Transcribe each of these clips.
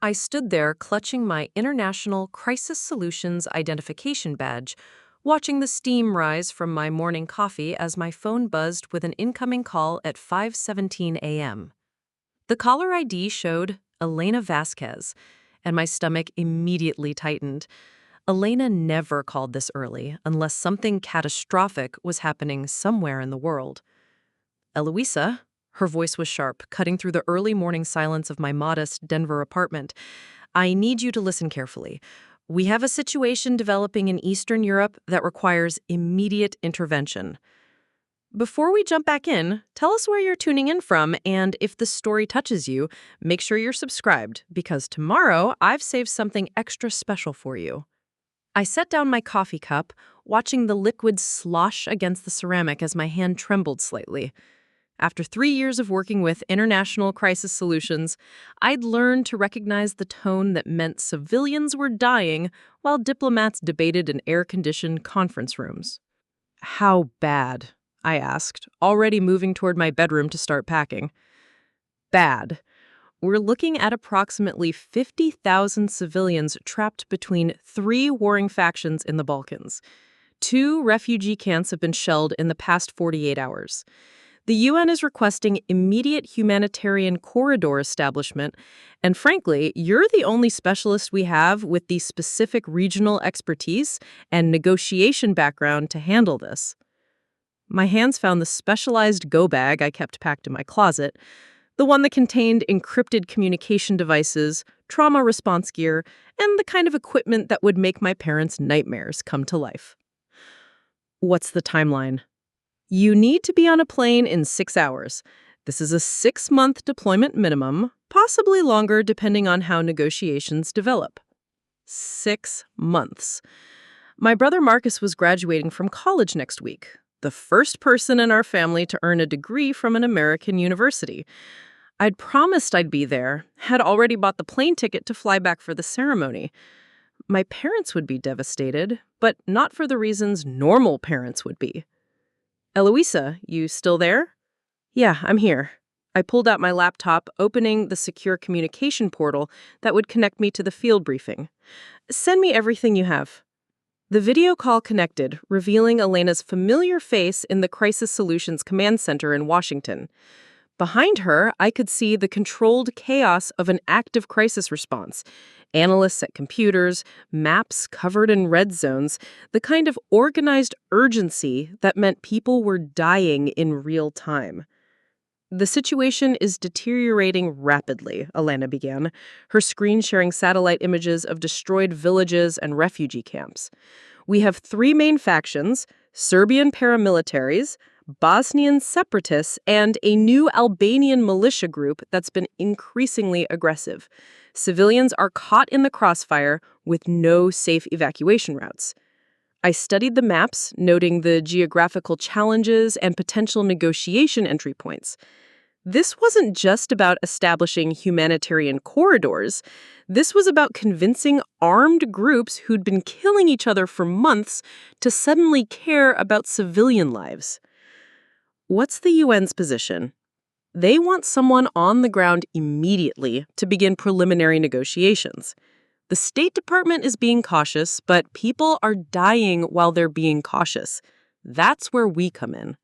I stood there clutching my International Crisis Solutions Identification badge, watching the steam rise from my morning coffee as my phone buzzed with an incoming call at 5:17 a.m. The caller ID showed Elena Vasquez, and my stomach immediately tightened. Elena never called this early unless something catastrophic was happening somewhere in the world. Eloisa, her voice was sharp, cutting through the early morning silence of my modest Denver apartment. I need you to listen carefully. We have a situation developing in Eastern Europe that requires immediate intervention. Before we jump back in, tell us where you're tuning in from, and if this story touches you, make sure you're subscribed, because tomorrow I've saved something extra special for you. I set down my coffee cup, watching the liquid slosh against the ceramic as my hand trembled slightly. After 3 years of working with international crisis solutions, I'd learned to recognize the tone that meant civilians were dying while diplomats debated in air-conditioned conference rooms. How bad? I asked, already moving toward my bedroom to start packing. Bad. We're looking at approximately 50,000 civilians trapped between 3 warring factions in the Balkans. 2 refugee camps have been shelled in the past 48 hours. The UN is requesting immediate humanitarian corridor establishment, and frankly, you're the only specialist we have with the specific regional expertise and negotiation background to handle this. My hands found the specialized go bag I kept packed in my closet, the one that contained encrypted communication devices, trauma response gear, and the kind of equipment that would make my parents' nightmares come to life. What's the timeline? You need to be on a plane in 6 hours. This is a 6-month deployment minimum, possibly longer depending on how negotiations develop. 6 months. My brother Marcus was graduating from college next week, the first person in our family to earn a degree from an American university. I'd promised I'd be there, had already bought the plane ticket to fly back for the ceremony. My parents would be devastated, but not for the reasons normal parents would be. Eloisa, you still there? Yeah, I'm here. I pulled out my laptop, opening the secure communication portal that would connect me to the field briefing. Send me everything you have. The video call connected, revealing Elena's familiar face in the Crisis Solutions Command Center in Washington. Behind her, I could see the controlled chaos of an active crisis response. Analysts at computers, maps covered in red zones, the kind of organized urgency that meant people were dying in real time. The situation is deteriorating rapidly, Elena began, her screen sharing satellite images of destroyed villages and refugee camps. We have 3 main factions: Serbian paramilitaries, Bosnian separatists, and a new Albanian militia group that's been increasingly aggressive. Civilians are caught in the crossfire with no safe evacuation routes. I studied the maps, noting the geographical challenges and potential negotiation entry points. This wasn't just about establishing humanitarian corridors. This was about convincing armed groups who'd been killing each other for months to suddenly care about civilian lives. What's the UN's position? They want someone on the ground immediately to begin preliminary negotiations. The State Department is being cautious, but people are dying while they're being cautious. That's where we come in.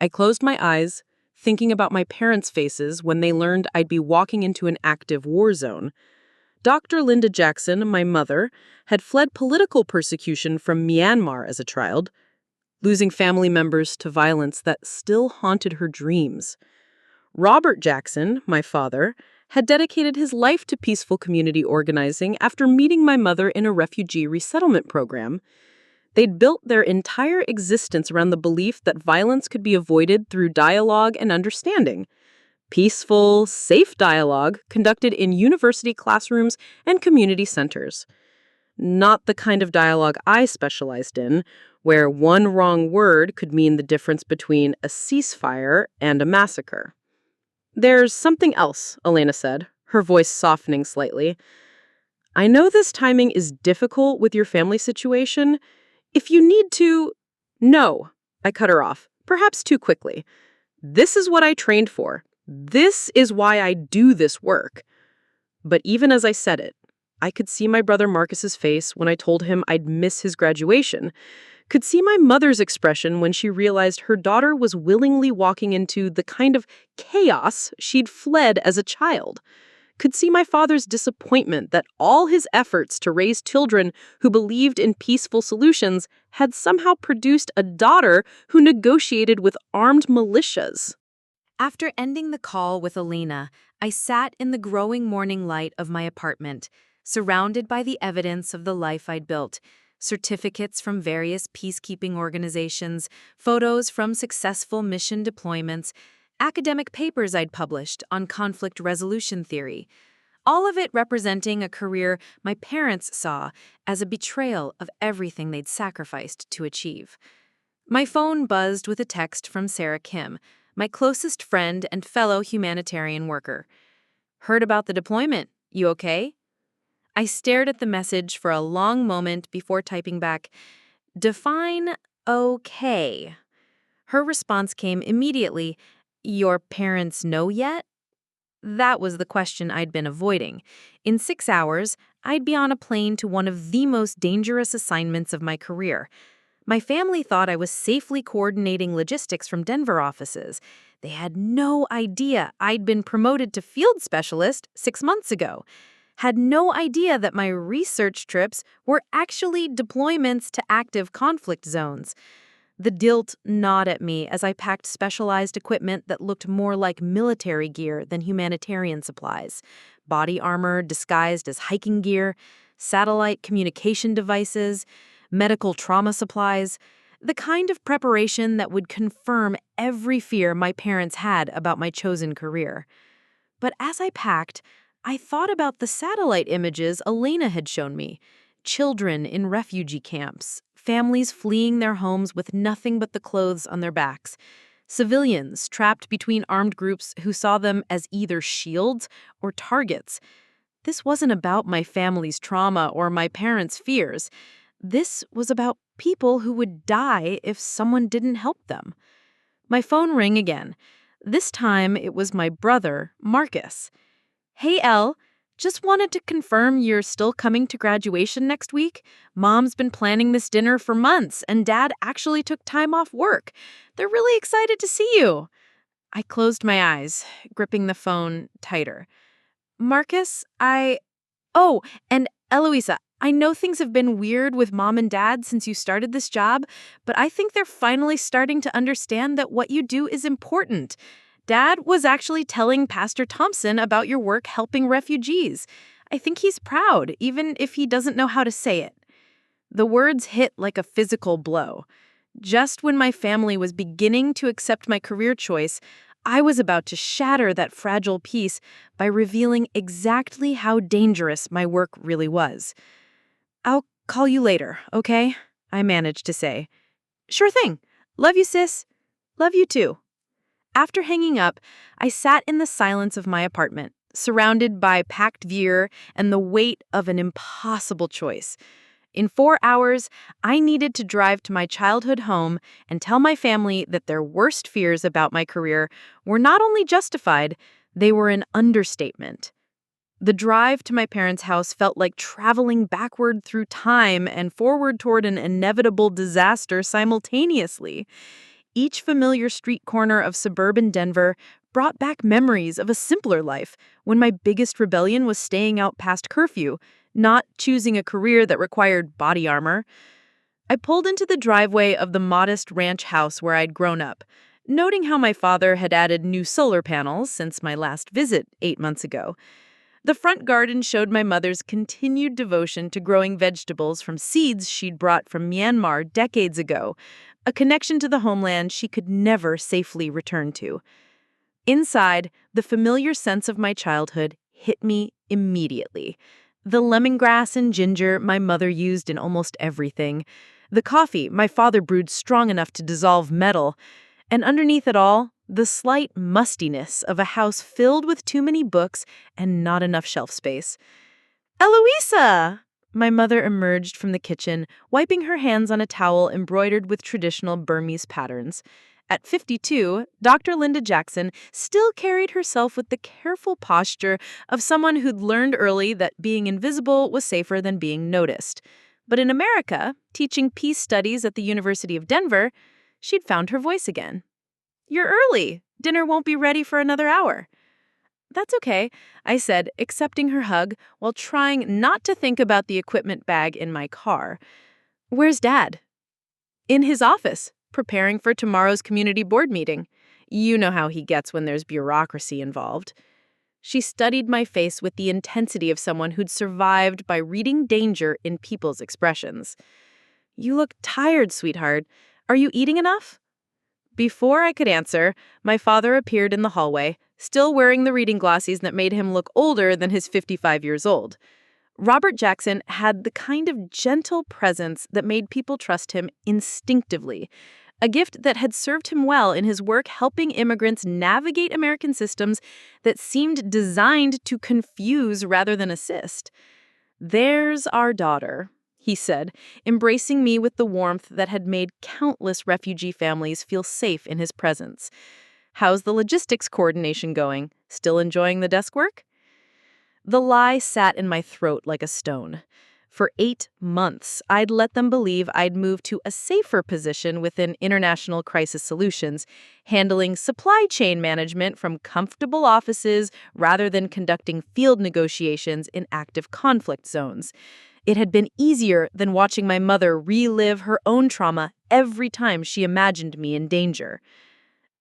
I closed my eyes, thinking about my parents' faces when they learned I'd be walking into an active war zone. Dr. Linda Jackson, my mother, had fled political persecution from Myanmar as a child, losing family members to violence that still haunted her dreams. Robert Jackson, my father, had dedicated his life to peaceful community organizing after meeting my mother in a refugee resettlement program. They'd built their entire existence around the belief that violence could be avoided through dialogue and understanding. Peaceful, safe dialogue conducted in university classrooms and community centers. Not the kind of dialogue I specialized in, where one wrong word could mean the difference between a ceasefire and a massacre. There's something else, Elena said, her voice softening slightly. I know this timing is difficult with your family situation. If you need to... No, I cut her off, perhaps too quickly. This is what I trained for. This is why I do this work. But even as I said it, I could see my brother Marcus's face when I told him I'd miss his graduation, could see my mother's expression when she realized her daughter was willingly walking into the kind of chaos she'd fled as a child, could see my father's disappointment that all his efforts to raise children who believed in peaceful solutions had somehow produced a daughter who negotiated with armed militias. After ending the call with Elena, I sat in the growing morning light of my apartment, surrounded by the evidence of the life I'd built: certificates from various peacekeeping organizations, photos from successful mission deployments, academic papers I'd published on conflict resolution theory, all of it representing a career my parents saw as a betrayal of everything they'd sacrificed to achieve. My phone buzzed with a text from Sarah Kim, my closest friend and fellow humanitarian worker. "Heard about the deployment. You okay?" I stared at the message for a long moment before typing back, "Define okay." Her response came immediately, "Your parents know yet?" That was the question I'd been avoiding. In 6 hours, I'd be on a plane to one of the most dangerous assignments of my career. My family thought I was safely coordinating logistics from Denver offices. They had no idea I'd been promoted to field specialist 6 months ago. Had no idea that my research trips were actually deployments to active conflict zones. The Dilt gnawed at me as I packed specialized equipment that looked more like military gear than humanitarian supplies. Body armor disguised as hiking gear, satellite communication devices, medical trauma supplies, the kind of preparation that would confirm every fear my parents had about my chosen career. But as I packed, I thought about the satellite images Elena had shown me: children in refugee camps, families fleeing their homes with nothing but the clothes on their backs, civilians trapped between armed groups who saw them as either shields or targets. This wasn't about my family's trauma or my parents' fears. This was about people who would die if someone didn't help them. My phone rang again. This time it was my brother, Marcus. "Hey, Elle, just wanted to confirm you're still coming to graduation next week. Mom's been planning this dinner for months, and Dad actually took time off work. They're really excited to see you." I closed my eyes, gripping the phone tighter. "Marcus, Oh, and Eloisa, I know things have been weird with Mom and Dad since you started this job, but I think they're finally starting to understand that what you do is important. Dad was actually telling Pastor Thompson about your work helping refugees. I think he's proud, even if he doesn't know how to say it." The words hit like a physical blow. Just when my family was beginning to accept my career choice, I was about to shatter that fragile peace by revealing exactly how dangerous my work really was. "I'll call you later, okay?" I managed to say. "Sure thing. Love you, sis. Love you too." After hanging up, I sat in the silence of my apartment, surrounded by packed gear and the weight of an impossible choice. In 4 hours, I needed to drive to my childhood home and tell my family that their worst fears about my career were not only justified, they were an understatement. The drive to my parents' house felt like traveling backward through time and forward toward an inevitable disaster simultaneously. Each familiar street corner of suburban Denver brought back memories of a simpler life when my biggest rebellion was staying out past curfew, not choosing a career that required body armor. I pulled into the driveway of the modest ranch house where I'd grown up, noting how my father had added new solar panels since my last visit 8 months ago. The front garden showed my mother's continued devotion to growing vegetables from seeds she'd brought from Myanmar decades ago, a connection to the homeland she could never safely return to. Inside, the familiar sense of my childhood hit me immediately. The lemongrass and ginger my mother used in almost everything, the coffee my father brewed strong enough to dissolve metal, and underneath it all, the slight mustiness of a house filled with too many books and not enough shelf space. "Eloisa!" My mother emerged from the kitchen, wiping her hands on a towel embroidered with traditional Burmese patterns. At 52, Dr. Linda Jackson still carried herself with the careful posture of someone who'd learned early that being invisible was safer than being noticed. But in America, teaching peace studies at the University of Denver, she'd found her voice again. "You're early. Dinner won't be ready for another hour." "That's okay," I said, accepting her hug while trying not to think about the equipment bag in my car. "Where's Dad?" "In his office, preparing for tomorrow's community board meeting. You know how he gets when there's bureaucracy involved." She studied my face with the intensity of someone who'd survived by reading danger in people's expressions. "You look tired, sweetheart. Are you eating enough?" Before I could answer, my father appeared in the hallway, still wearing the reading glasses that made him look older than his 55 years old. Robert Jackson had the kind of gentle presence that made people trust him instinctively, a gift that had served him well in his work helping immigrants navigate American systems that seemed designed to confuse rather than assist. "There's our daughter," he said, embracing me with the warmth that had made countless refugee families feel safe in his presence. "How's the logistics coordination going? Still enjoying the desk work?" The lie sat in my throat like a stone. For 8 months, I'd let them believe I'd moved to a safer position within international crisis solutions, handling supply chain management from comfortable offices rather than conducting field negotiations in active conflict zones. It had been easier than watching my mother relive her own trauma every time she imagined me in danger.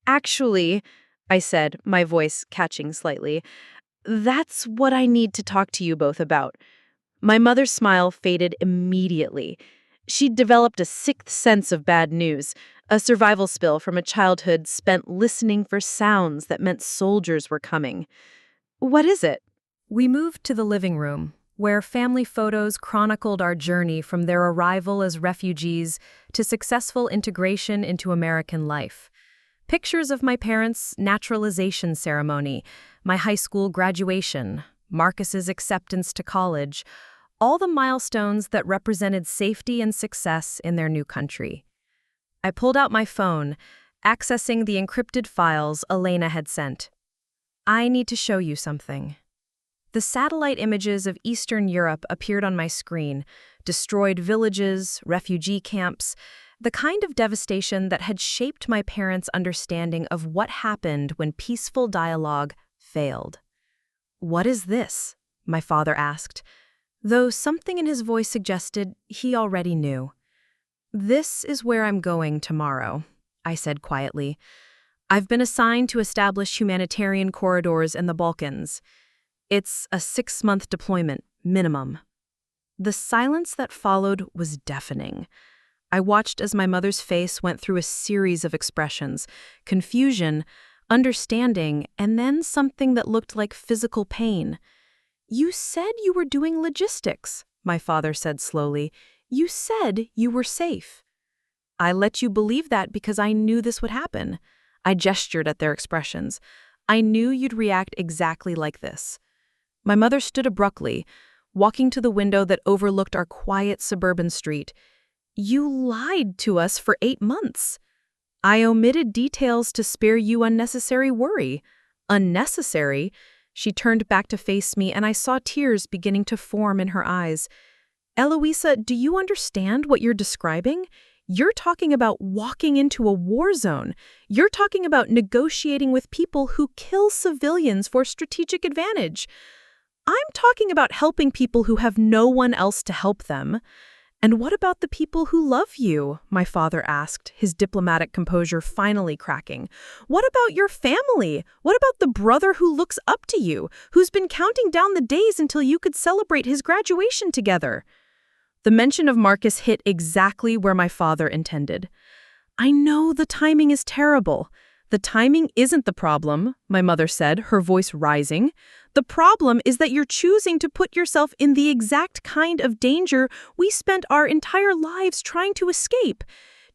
"Actually," I said, my voice catching slightly, "that's what I need to talk to you both about." My mother's smile faded immediately. She'd developed a sixth sense of bad news, a survival spill from a childhood spent listening for sounds that meant soldiers were coming. "What is it?" We moved to the living room, where family photos chronicled our journey from their arrival as refugees to successful integration into American life. Pictures of my parents' naturalization ceremony, my high school graduation, Marcus's acceptance to college, all the milestones that represented safety and success in their new country. I pulled out my phone, accessing the encrypted files Elena had sent. "I need to show you something." The satellite images of Eastern Europe appeared on my screen, destroyed villages, refugee camps, the kind of devastation that had shaped my parents' understanding of what happened when peaceful dialogue failed. "What is this?" my father asked, though something in his voice suggested he already knew. "This is where I'm going tomorrow," I said quietly. "I've been assigned to establish humanitarian corridors in the Balkans. It's a 6-month deployment, minimum." The silence that followed was deafening. I watched as my mother's face went through a series of expressions: confusion, understanding, and then something that looked like physical pain. "You said you were doing logistics," my father said slowly. "You said you were safe." "I let you believe that because I knew this would happen." I gestured at their expressions. "I knew you'd react exactly like this." My mother stood abruptly, walking to the window that overlooked our quiet suburban street. "You lied to us for 8 months. I omitted details to spare you unnecessary worry." "Unnecessary?" She turned back to face me, and I saw tears beginning to form in her eyes. "Eloisa, do you understand what you're describing? You're talking about walking into a war zone. You're talking about negotiating with people who kill civilians for strategic advantage. I'm talking about helping people who have no one else to help them." "And what about the people who love you?" my father asked, his diplomatic composure finally cracking. "What about your family? What about the brother who looks up to you, who's been counting down the days until you could celebrate his graduation together?" The mention of Marcus hit exactly where my father intended. "I know the timing is terrible." "The timing isn't the problem," my mother said, her voice rising. "The problem is that you're choosing to put yourself in the exact kind of danger we spent our entire lives trying to escape.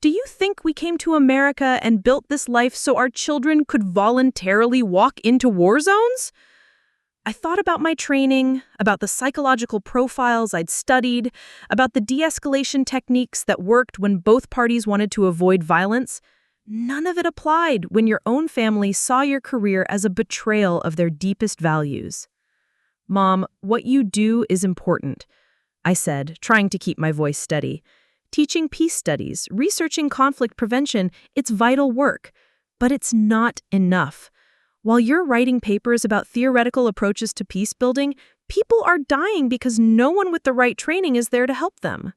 Do you think we came to America and built this life so our children could voluntarily walk into war zones?" I thought about my training, about the psychological profiles I'd studied, about the de-escalation techniques that worked when both parties wanted to avoid violence. None of it applied when your own family saw your career as a betrayal of their deepest values. Mom, what you do is important, I said, trying to keep my voice steady. Teaching peace studies, researching conflict prevention, it's vital work. But it's not enough. While you're writing papers about theoretical approaches to peace building, people are dying because no one with the right training is there to help them.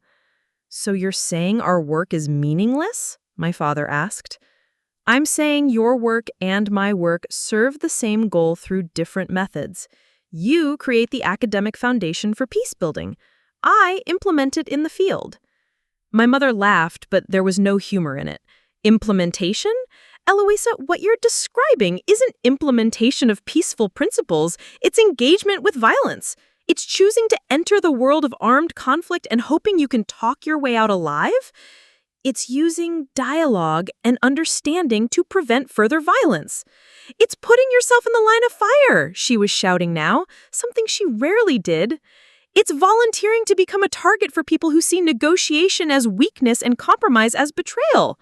So you're saying our work is meaningless? My father asked. I'm saying your work and my work serve the same goal through different methods. You create the academic foundation for peace building. I implement it in the field. My mother laughed, but there was no humor in it. Implementation? Eloisa, what you're describing isn't implementation of peaceful principles, it's engagement with violence. It's choosing to enter the world of armed conflict and hoping you can talk your way out alive. It's using dialogue and understanding to prevent further violence. It's putting yourself in the line of fire, she was shouting now, something she rarely did. It's volunteering to become a target for people who see negotiation as weakness and compromise as betrayal.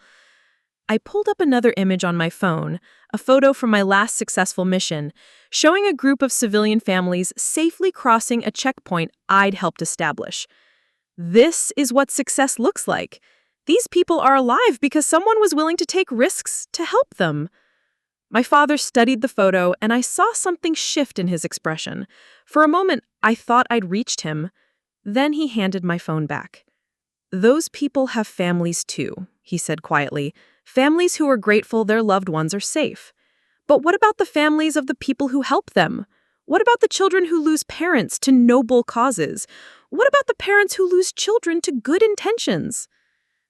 I pulled up another image on my phone, a photo from my last successful mission, showing a group of civilian families safely crossing a checkpoint I'd helped establish. This is what success looks like. These people are alive because someone was willing to take risks to help them. My father studied the photo, and I saw something shift in his expression. For a moment, I thought I'd reached him. Then he handed my phone back. Those people have families too, he said quietly. Families who are grateful their loved ones are safe. But what about the families of the people who help them? What about the children who lose parents to noble causes? What about the parents who lose children to good intentions?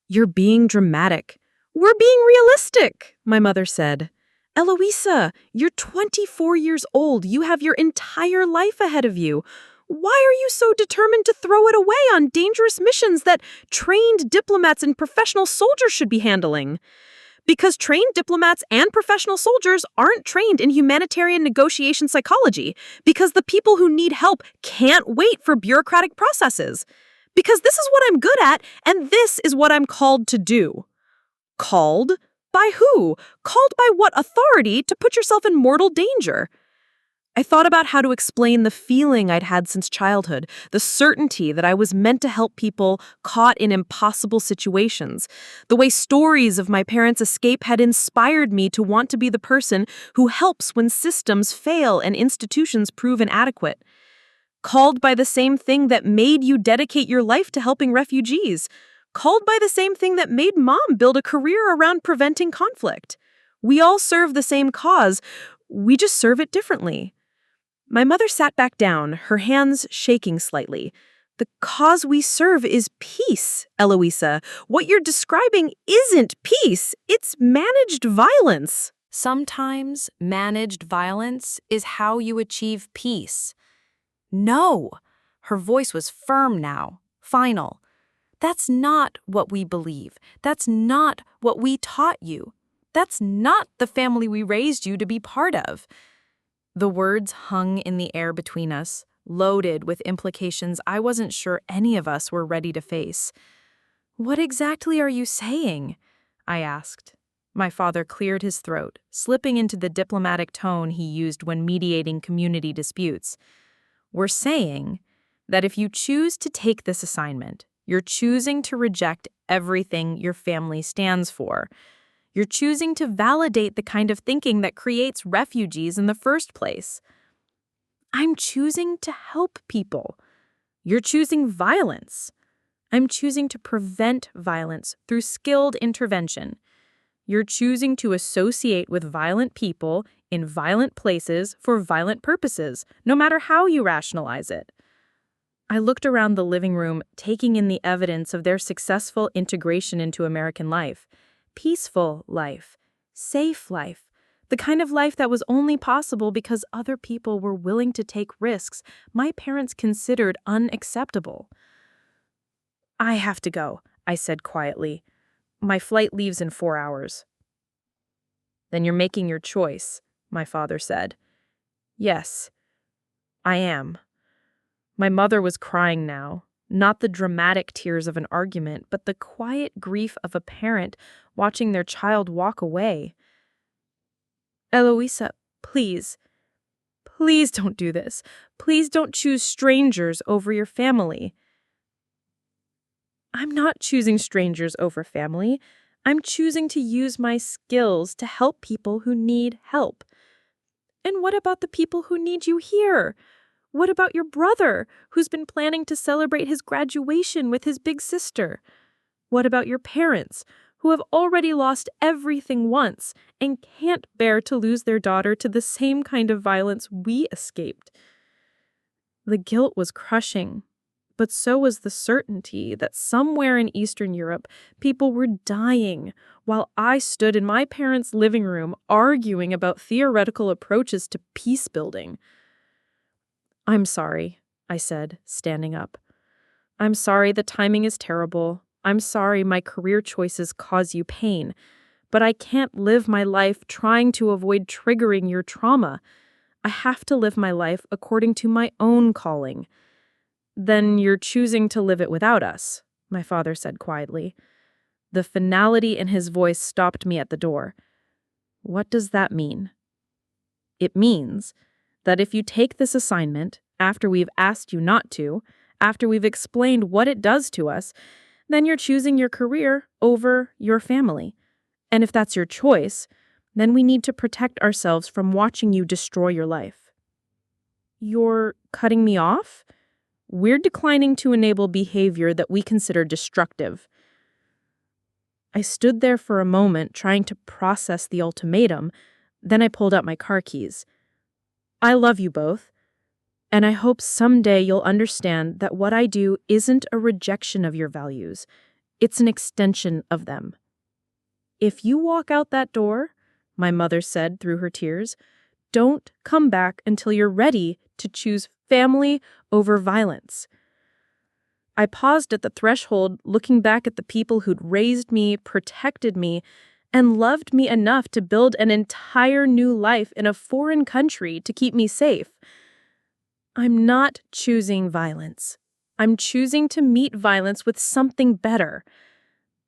You're being dramatic. We're being realistic, my mother said. Eloisa, you're 24 years old. You have your entire life ahead of you. Why are you so determined to throw it away on dangerous missions that trained diplomats and professional soldiers should be handling? Because trained diplomats and professional soldiers aren't trained in humanitarian negotiation psychology. Because the people who need help can't wait for bureaucratic processes. Because this is what I'm good at, and this is what I'm called to do. Called? By who? Called by what authority to put yourself in mortal danger? I thought about how to explain the feeling I'd had since childhood, the certainty that I was meant to help people caught in impossible situations, the way stories of my parents' escape had inspired me to want to be the person who helps when systems fail and institutions prove inadequate. Called by the same thing that made you dedicate your life to helping refugees. Called by the same thing that made Mom build a career around preventing conflict. We all serve the same cause, we just serve it differently. My mother sat back down, her hands shaking slightly. The cause we serve is peace, Eloisa. What you're describing isn't peace, it's managed violence. Sometimes managed violence is how you achieve peace. No, her voice was firm now, final. That's not what we believe. That's not what we taught you. That's not the family we raised you to be part of. The words hung in the air between us, loaded with implications I wasn't sure any of us were ready to face. What exactly are you saying? I asked. My father cleared his throat, slipping into the diplomatic tone he used when mediating community disputes. We're saying that if you choose to take this assignment, you're choosing to reject everything your family stands for. You're choosing to validate the kind of thinking that creates refugees in the first place. I'm choosing to help people. You're choosing violence. I'm choosing to prevent violence through skilled intervention. You're choosing to associate with violent people in violent places for violent purposes, no matter how you rationalize it. I looked around the living room, taking in the evidence of their successful integration into American life. Peaceful life, safe life, the kind of life that was only possible because other people were willing to take risks my parents considered unacceptable. I have to go, I said quietly. My flight leaves in 4 hours. Then you're making your choice, my father said. Yes, I am. My mother was crying now, not the dramatic tears of an argument, but the quiet grief of a parent watching their child walk away. Eloisa, please, please don't do this. Please don't choose strangers over your family. I'm not choosing strangers over family. I'm choosing to use my skills to help people who need help. And what about the people who need you here? What about your brother, who's been planning to celebrate his graduation with his big sister? What about your parents, who have already lost everything once and can't bear to lose their daughter to the same kind of violence we escaped? The guilt was crushing, but so was the certainty that somewhere in Eastern Europe, people were dying while I stood in my parents' living room arguing about theoretical approaches to peace building. I'm sorry, I said, standing up. I'm sorry the timing is terrible. I'm sorry my career choices cause you pain. But I can't live my life trying to avoid triggering your trauma. I have to live my life according to my own calling. Then you're choosing to live it without us, my father said quietly. The finality in his voice stopped me at the door. What does that mean? It means that if you take this assignment, after we've asked you not to, after we've explained what it does to us, then you're choosing your career over your family. And if that's your choice, then we need to protect ourselves from watching you destroy your life. You're cutting me off? We're declining to enable behavior that we consider destructive. I stood there for a moment trying to process the ultimatum, then I pulled out my car keys. I love you both, and I hope someday you'll understand that what I do isn't a rejection of your values. It's an extension of them. If you walk out that door, my mother said through her tears, don't come back until you're ready to choose family over violence. I paused at the threshold, looking back at the people who'd raised me, protected me, and loved me enough to build an entire new life in a foreign country to keep me safe. I'm not choosing violence. I'm choosing to meet violence with something better.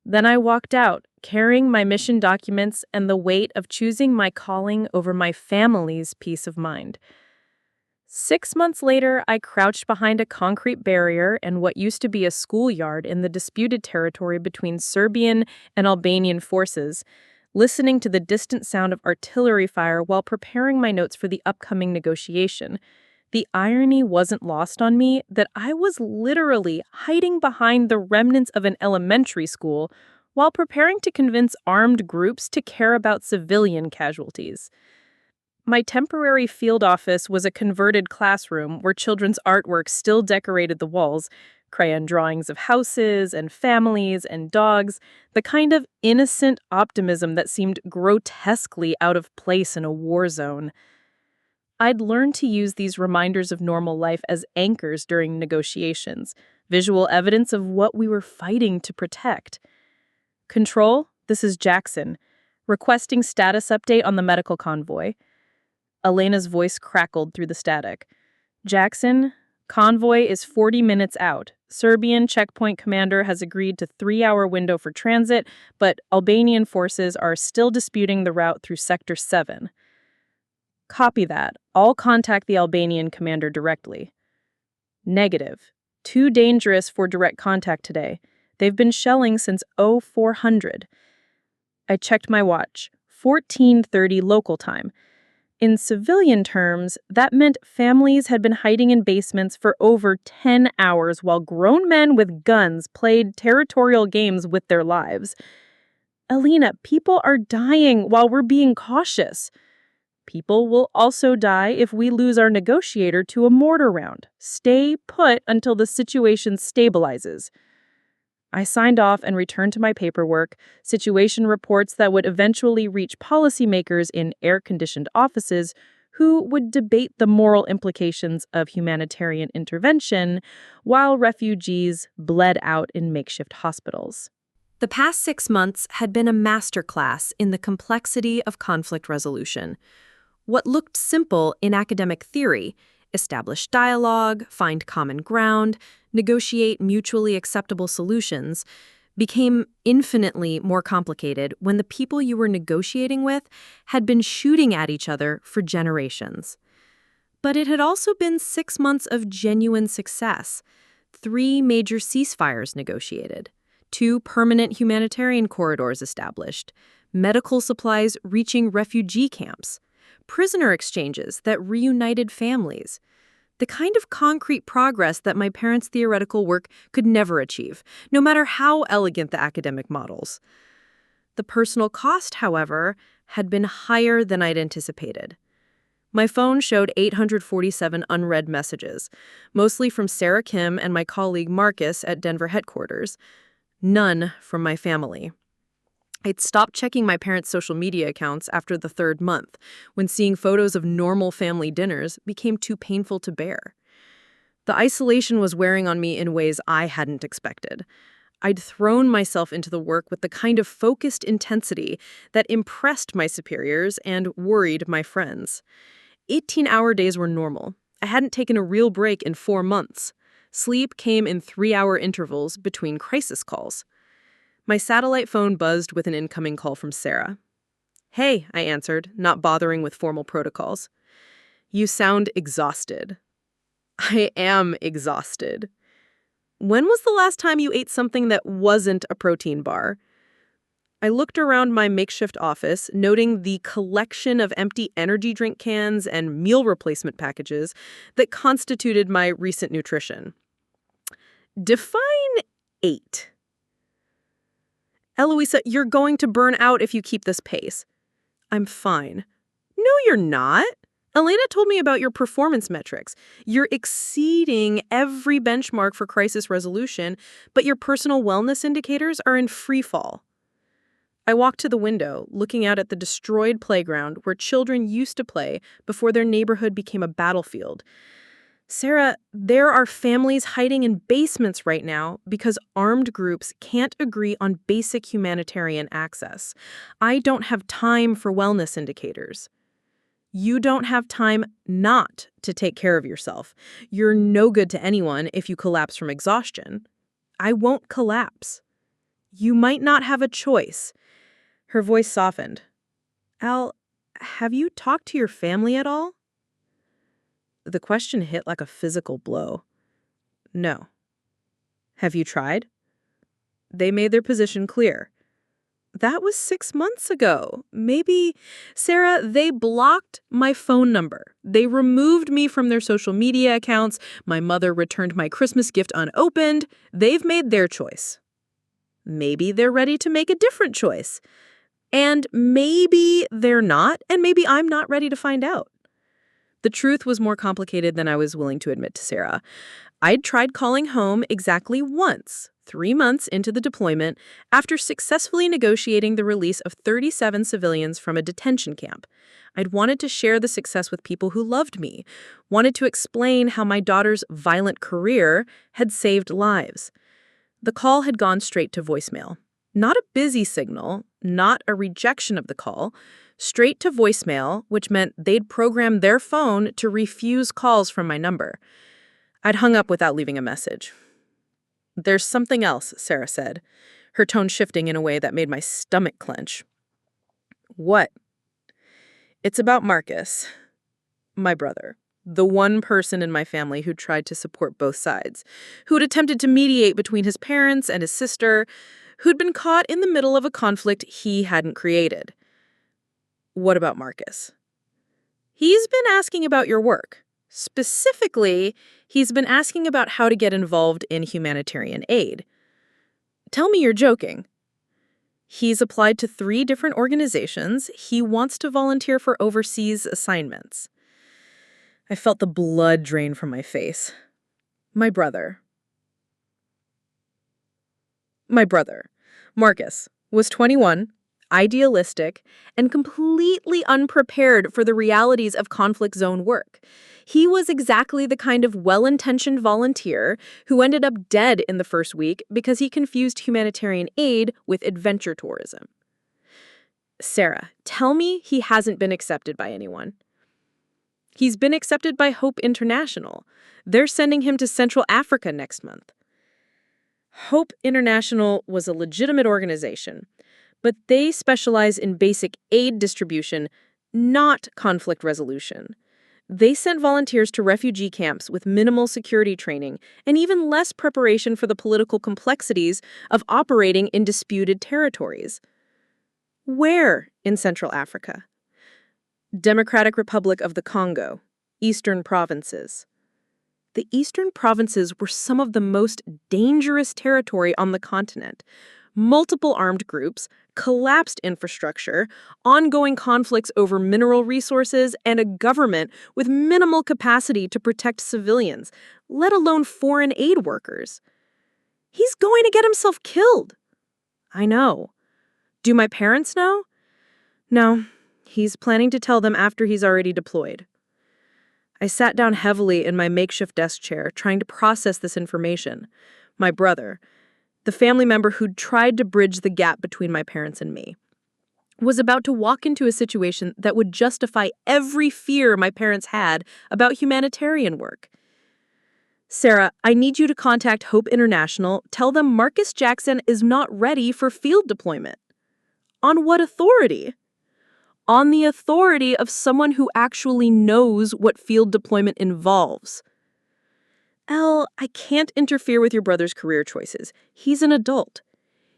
Then I walked out, carrying my mission documents and the weight of choosing my calling over my family's peace of mind. 6 months later, I crouched behind a concrete barrier in what used to be a schoolyard in the disputed territory between Serbian and Albanian forces, listening to the distant sound of artillery fire while preparing my notes for the upcoming negotiation. The irony wasn't lost on me that I was literally hiding behind the remnants of an elementary school while preparing to convince armed groups to care about civilian casualties. My temporary field office was a converted classroom where children's artwork still decorated the walls, crayon drawings of houses and families and dogs, the kind of innocent optimism that seemed grotesquely out of place in a war zone. I'd learned to use these reminders of normal life as anchors during negotiations, visual evidence of what we were fighting to protect. Control, this is Jackson, requesting status update on the medical convoy. Elena's voice crackled through the static. Jackson, convoy is 40 minutes out. Serbian checkpoint commander has agreed to 3-hour window for transit, but Albanian forces are still disputing the route through Sector 7. Copy that. I'll contact the Albanian commander directly. Negative. Too dangerous for direct contact today. They've been shelling since 0400. I checked my watch. 14:30 local time. In civilian terms, that meant families had been hiding in basements for over 10 hours while grown men with guns played territorial games with their lives. Elena, people are dying while we're being cautious. People will also die if we lose our negotiator to a mortar round. Stay put until the situation stabilizes. I signed off and returned to my paperwork, situation reports that would eventually reach policymakers in air-conditioned offices who would debate the moral implications of humanitarian intervention while refugees bled out in makeshift hospitals. The past 6 months had been a masterclass in the complexity of conflict resolution. What looked simple in academic theory, establish dialogue, find common ground, negotiate mutually acceptable solutions, became infinitely more complicated when the people you were negotiating with had been shooting at each other for generations. But it had also been 6 months of genuine success. 3 major ceasefires negotiated, 2 permanent humanitarian corridors established, medical supplies reaching refugee camps, prisoner exchanges that reunited families. The kind of concrete progress that my parents' theoretical work could never achieve, no matter how elegant the academic models. The personal cost, however, had been higher than I'd anticipated. My phone showed 847 unread messages, mostly from Sarah Kim and my colleague Marcus at Denver headquarters. None from my family. I'd stopped checking my parents' social media accounts after the 3rd month, when seeing photos of normal family dinners became too painful to bear. The isolation was wearing on me in ways I hadn't expected. I'd thrown myself into the work with the kind of focused intensity that impressed my superiors and worried my friends. 18-hour days were normal. I hadn't taken a real break in 4 months. Sleep came in 3-hour intervals between crisis calls. My satellite phone buzzed with an incoming call from Sarah. "Hey," I answered, not bothering with formal protocols. "You sound exhausted." "I am exhausted." "When was the last time you ate something that wasn't a protein bar?" I looked around my makeshift office, noting the collection of empty energy drink cans and meal replacement packages that constituted my recent nutrition. Define 8. "Eloisa, you're going to burn out if you keep this pace." "I'm fine." "No, you're not. Elena told me about your performance metrics. You're exceeding every benchmark for crisis resolution, but your personal wellness indicators are in free fall." I walked to the window, looking out at the destroyed playground where children used to play before their neighborhood became a battlefield. "Sarah, there are families hiding in basements right now because armed groups can't agree on basic humanitarian access. I don't have time for wellness indicators." "You don't have time not to take care of yourself. You're no good to anyone if you collapse from exhaustion." "I won't collapse." "You might not have a choice." Her voice softened. "Al, have you talked to your family at all?" The question hit like a physical blow. "No." "Have you tried?" "They made their position clear." "That was 6 months ago. Maybe—" "Sarah, they blocked my phone number. They removed me from their social media accounts. My mother returned my Christmas gift unopened. They've made their choice. Maybe they're ready to make a different choice. And maybe they're not, and maybe I'm not ready to find out." The truth was more complicated than I was willing to admit to Sarah. I'd tried calling home exactly once, 3 months into the deployment, after successfully negotiating the release of 37 civilians from a detention camp. I'd wanted to share the success with people who loved me, wanted to explain how my daughter's violent career had saved lives. The call had gone straight to voicemail. Not a busy signal, not a rejection of the call, straight to voicemail, which meant they'd programmed their phone to refuse calls from my number. I'd hung up without leaving a message. "There's something else," Sarah said, her tone shifting in a way that made my stomach clench. "What?" "It's about Marcus, my brother. The one person in my family who tried to support both sides, who'd attempted to mediate between his parents and his sister, who'd been caught in the middle of a conflict he hadn't created." "What about Marcus?" "He's been asking about your work. Specifically, he's been asking about how to get involved in humanitarian aid." "Tell me you're joking." "He's applied to 3 different organizations. He wants to volunteer for overseas assignments." I felt the blood drain from my face. My brother, Marcus, was 21, idealistic, and completely unprepared for the realities of conflict zone work. He was exactly the kind of well-intentioned volunteer who ended up dead in the first week because he confused humanitarian aid with adventure tourism. "Sarah, tell me he hasn't been accepted by anyone." "He's been accepted by Hope International. They're sending him to Central Africa next month." Hope International was a legitimate organization, but they specialize in basic aid distribution, not conflict resolution. They sent volunteers to refugee camps with minimal security training and even less preparation for the political complexities of operating in disputed territories. Where in Central Africa? Democratic Republic of the Congo, Eastern Provinces. The Eastern Provinces were some of the most dangerous territory on the continent. Multiple armed groups, collapsed infrastructure, ongoing conflicts over mineral resources, and a government with minimal capacity to protect civilians, let alone foreign aid workers. He's going to get himself killed. I know. Do my parents know? No, he's planning to tell them after he's already deployed. I sat down heavily in my makeshift desk chair, trying to process this information. My brother, the family member who'd tried to bridge the gap between my parents and me, was about to walk into a situation that would justify every fear my parents had about humanitarian work. Sarah, I need you to contact Hope International. Tell them Marcus Jackson is not ready for field deployment. On what authority? On the authority of someone who actually knows what field deployment involves. Elle, I can't interfere with your brother's career choices. He's an adult.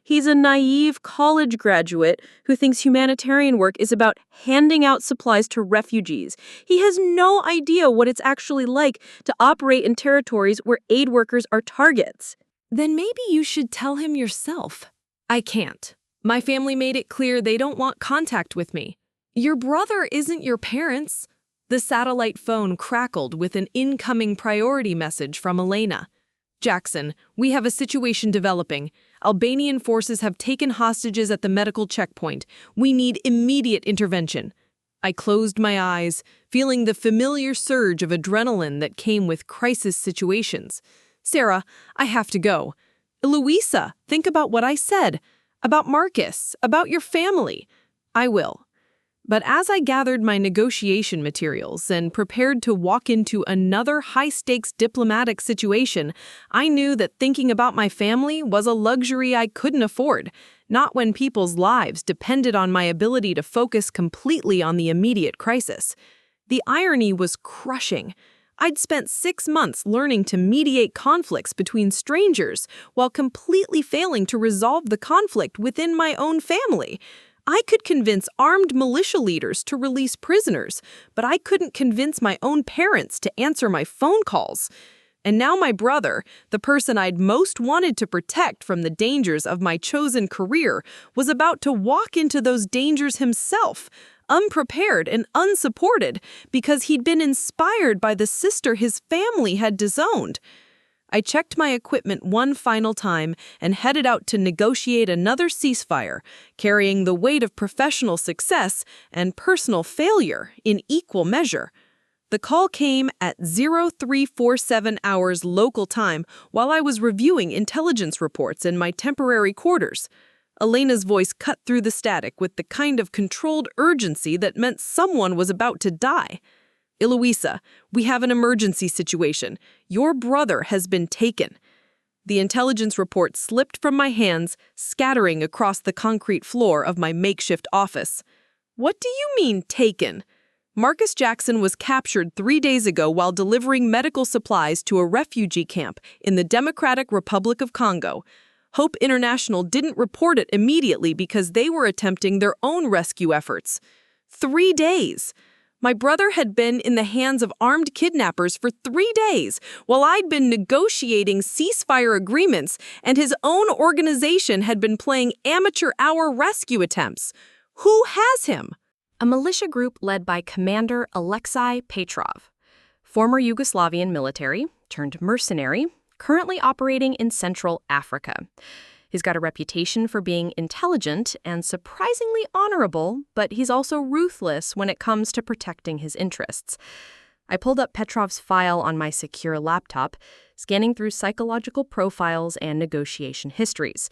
He's a naive college graduate who thinks humanitarian work is about handing out supplies to refugees. He has no idea what it's actually like to operate in territories where aid workers are targets. Then maybe you should tell him yourself. I can't. My family made it clear they don't want contact with me. Your brother isn't your parents. The satellite phone crackled with an incoming priority message from Elena. Jackson, we have a situation developing. Albanian forces have taken hostages at the medical checkpoint. We need immediate intervention. I closed my eyes, feeling the familiar surge of adrenaline that came with crisis situations. Sarah, I have to go. Eloisa, think about what I said. About Marcus, about your family. I will. But as I gathered my negotiation materials and prepared to walk into another high-stakes diplomatic situation, I knew that thinking about my family was a luxury I couldn't afford, not when people's lives depended on my ability to focus completely on the immediate crisis. The irony was crushing. I'd spent 6 months learning to mediate conflicts between strangers while completely failing to resolve the conflict within my own family. I could convince armed militia leaders to release prisoners, but I couldn't convince my own parents to answer my phone calls. And now my brother, the person I'd most wanted to protect from the dangers of my chosen career, was about to walk into those dangers himself, unprepared and unsupported, because he'd been inspired by the sister his family had disowned. I checked my equipment one final time and headed out to negotiate another ceasefire, carrying the weight of professional success and personal failure in equal measure. The call came at 0347 hours local time while I was reviewing intelligence reports in my temporary quarters. Elena's voice cut through the static with the kind of controlled urgency that meant someone was about to die. Eloisa, we have an emergency situation. Your brother has been taken. The intelligence report slipped from my hands, scattering across the concrete floor of my makeshift office. What do you mean, taken? Marcus Jackson was captured 3 days ago while delivering medical supplies to a refugee camp in the Democratic Republic of Congo. Hope International didn't report it immediately because they were attempting their own rescue efforts. 3 days. My brother had been in the hands of armed kidnappers for 3 days, while I'd been negotiating ceasefire agreements and his own organization had been playing amateur-hour rescue attempts. Who has him? A militia group led by Commander Alexei Petrov, former Yugoslavian military turned mercenary, currently operating in Central Africa. He's got a reputation for being intelligent and surprisingly honorable, but he's also ruthless when it comes to protecting his interests. I pulled up Petrov's file on my secure laptop, scanning through psychological profiles and negotiation histories.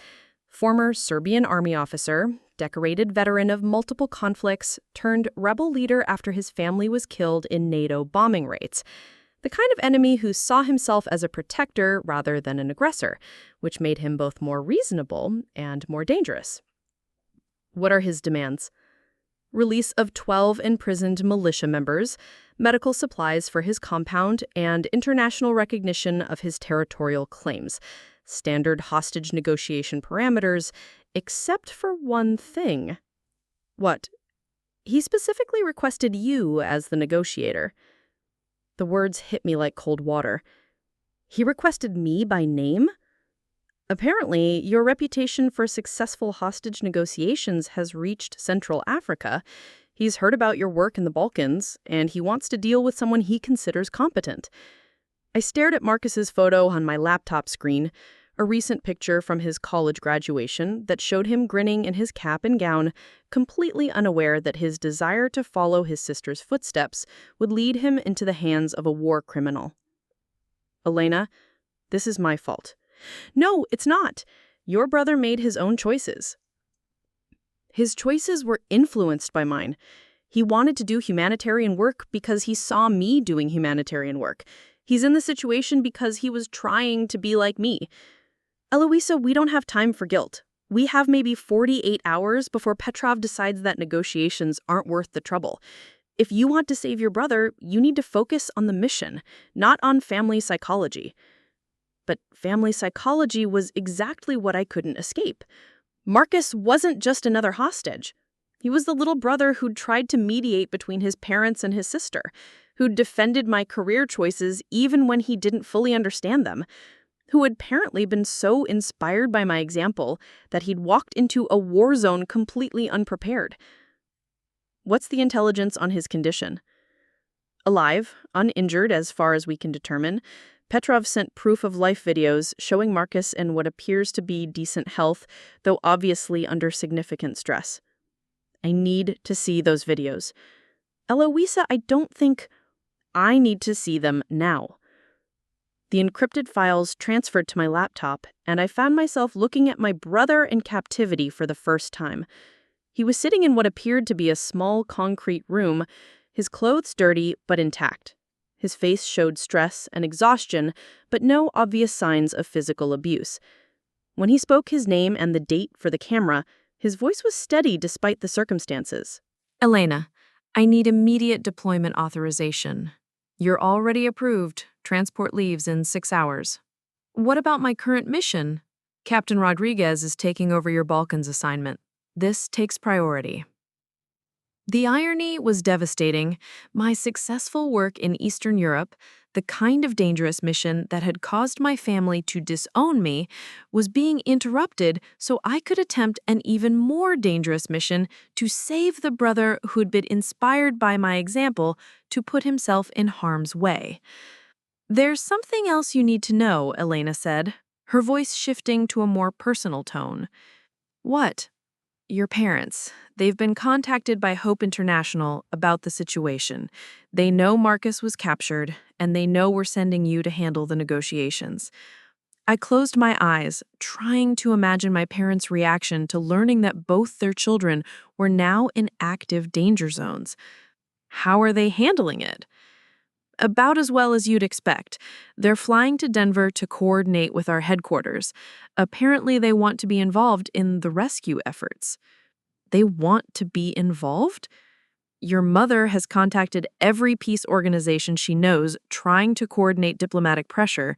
Former Serbian army officer, decorated veteran of multiple conflicts, turned rebel leader after his family was killed in NATO bombing raids. The kind of enemy who saw himself as a protector rather than an aggressor, which made him both more reasonable and more dangerous. What are his demands? Release of 12 imprisoned militia members, medical supplies for his compound, and international recognition of his territorial claims. Standard hostage negotiation parameters, except for one thing. What? He specifically requested you as the negotiator. The words hit me like cold water. He requested me by name? Apparently, your reputation for successful hostage negotiations has reached Central Africa. He's heard about your work in the Balkans, and he wants to deal with someone he considers competent. I stared at Marcus's photo on my laptop screen, a recent picture from his college graduation that showed him grinning in his cap and gown, completely unaware that his desire to follow his sister's footsteps would lead him into the hands of a war criminal. Elena, this is my fault. No, it's not. Your brother made his own choices. His choices were influenced by mine. He wanted to do humanitarian work because he saw me doing humanitarian work. He's in the situation because he was trying to be like me. Eloisa, we don't have time for guilt. We have maybe 48 hours before Petrov decides that negotiations aren't worth the trouble. If you want to save your brother, you need to focus on the mission, not on family psychology. But family psychology was exactly what I couldn't escape. Marcus wasn't just another hostage. He was the little brother who'd tried to mediate between his parents and his sister, who'd defended my career choices even when he didn't fully understand them, who had apparently been so inspired by my example that he'd walked into a war zone completely unprepared. What's the intelligence on his condition? Alive, uninjured as far as we can determine, Petrov sent proof of life videos showing Marcus in what appears to be decent health, though obviously under significant stress. I need to see those videos. Eloisa, I don't think I need to see them now. The encrypted files transferred to my laptop, and I found myself looking at my brother in captivity for the first time. He was sitting in what appeared to be a small concrete room, his clothes dirty but intact. His face showed stress and exhaustion, but no obvious signs of physical abuse. When he spoke his name and the date for the camera, his voice was steady despite the circumstances. Elena, I need immediate deployment authorization. You're already approved. Transport leaves in 6 hours. What about my current mission? Captain Rodriguez is taking over your Balkans assignment. This takes priority. The irony was devastating. My successful work in Eastern Europe, the kind of dangerous mission that had caused my family to disown me, was being interrupted so I could attempt an even more dangerous mission to save the brother who'd been inspired by my example to put himself in harm's way. There's something else you need to know, Elena said, her voice shifting to a more personal tone. What? Your parents. They've been contacted by Hope International about the situation. They know Marcus was captured, and they know we're sending you to handle the negotiations. I closed my eyes, trying to imagine my parents' reaction to learning that both their children were now in active danger zones. How are they handling it? About as well as you'd expect. They're flying to Denver to coordinate with our headquarters. Apparently, they want to be involved in the rescue efforts. They want to be involved? Your mother has contacted every peace organization she knows, trying to coordinate diplomatic pressure.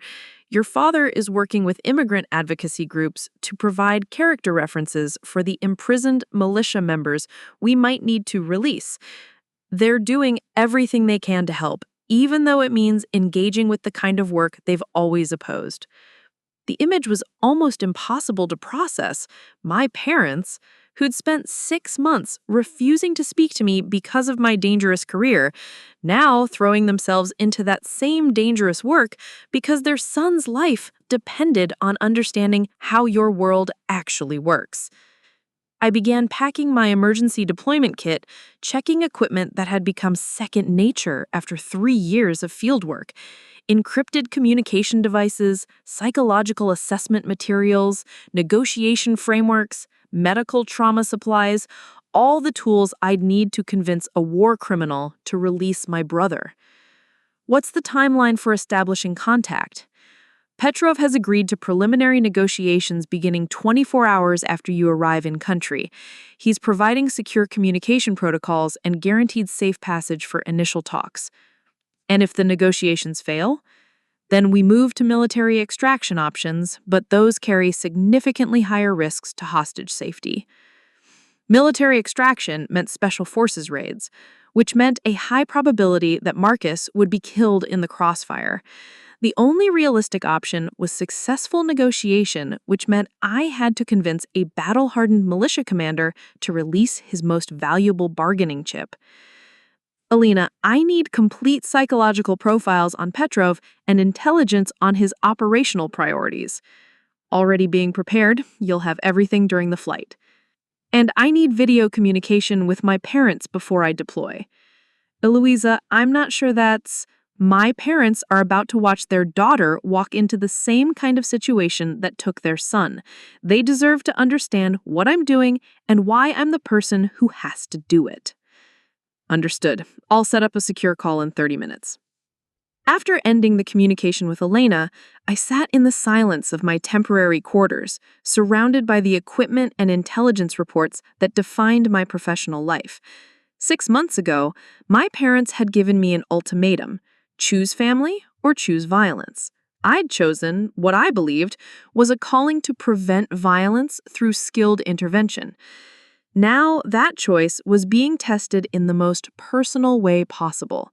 Your father is working with immigrant advocacy groups to provide character references for the imprisoned militia members we might need to release. They're doing everything they can to help, even though it means engaging with the kind of work they've always opposed. The image was almost impossible to process. My parents, who'd spent 6 months refusing to speak to me because of my dangerous career, now throwing themselves into that same dangerous work because their son's life depended on understanding how your world actually works. I began packing my emergency deployment kit, checking equipment that had become second nature after 3 years of fieldwork. Encrypted communication devices, psychological assessment materials, negotiation frameworks, medical trauma supplies, all the tools I'd need to convince a war criminal to release my brother. What's the timeline for establishing contact? Petrov has agreed to preliminary negotiations beginning 24 hours after you arrive in country. He's providing secure communication protocols and guaranteed safe passage for initial talks. And if the negotiations fail, then we move to military extraction options, but those carry significantly higher risks to hostage safety. Military extraction meant special forces raids, which meant a high probability that Marcus would be killed in the crossfire. The only realistic option was successful negotiation, which meant I had to convince a battle-hardened militia commander to release his most valuable bargaining chip. Elena, I need complete psychological profiles on Petrov and intelligence on his operational priorities. Already being prepared, you'll have everything during the flight. And I need video communication with my parents before I deploy. Eloisa, I'm not sure that's... My parents are about to watch their daughter walk into the same kind of situation that took their son. They deserve to understand what I'm doing and why I'm the person who has to do it. Understood. I'll set up a secure call in 30 minutes. After ending the communication with Elena, I sat in the silence of my temporary quarters, surrounded by the equipment and intelligence reports that defined my professional life. 6 months ago, my parents had given me an ultimatum: choose family or choose violence. I'd chosen what I believed was a calling to prevent violence through skilled intervention. Now that choice was being tested in the most personal way possible.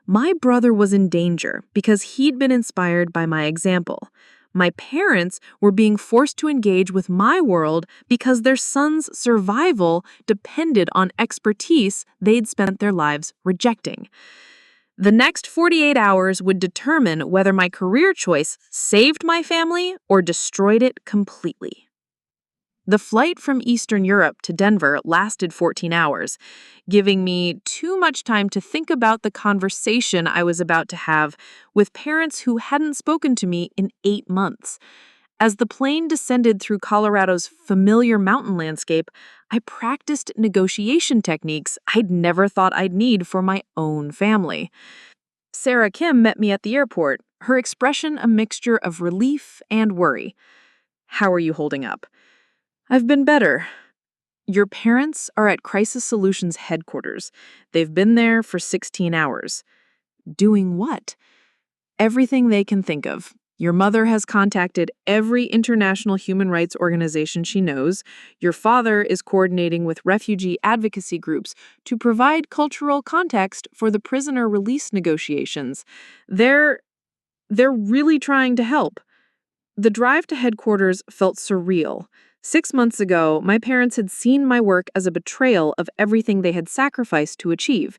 My brother was in danger because he'd been inspired by my example. My parents were being forced to engage with my world because their son's survival depended on expertise they'd spent their lives rejecting. The next 48 hours would determine whether my career choice saved my family or destroyed it completely. The flight from Eastern Europe to Denver lasted 14 hours, giving me too much time to think about the conversation I was about to have with parents who hadn't spoken to me in 8 months. As the plane descended through Colorado's familiar mountain landscape, I practiced negotiation techniques I'd never thought I'd need for my own family. Sarah Kim met me at the airport, her expression a mixture of relief and worry. "How are you holding up?" "I've been better." "Your parents are at Crisis Solutions headquarters. They've been there for 16 hours. "Doing what?" "Everything they can think of. Your mother has contacted every international human rights organization she knows. Your father is coordinating with refugee advocacy groups to provide cultural context for the prisoner release negotiations. They're really trying to help." The drive to headquarters felt surreal. 6 months ago, my parents had seen my work as a betrayal of everything they had sacrificed to achieve.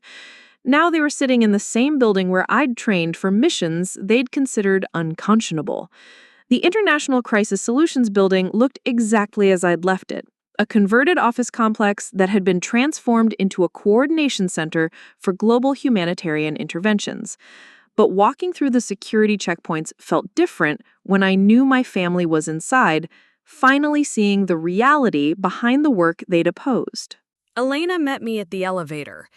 Now they were sitting in the same building where I'd trained for missions they'd considered unconscionable. The International Crisis Solutions building looked exactly as I'd left it, a converted office complex that had been transformed into a coordination center for global humanitarian interventions. But walking through the security checkpoints felt different when I knew my family was inside, finally seeing the reality behind the work they'd opposed. Elena met me at the elevator.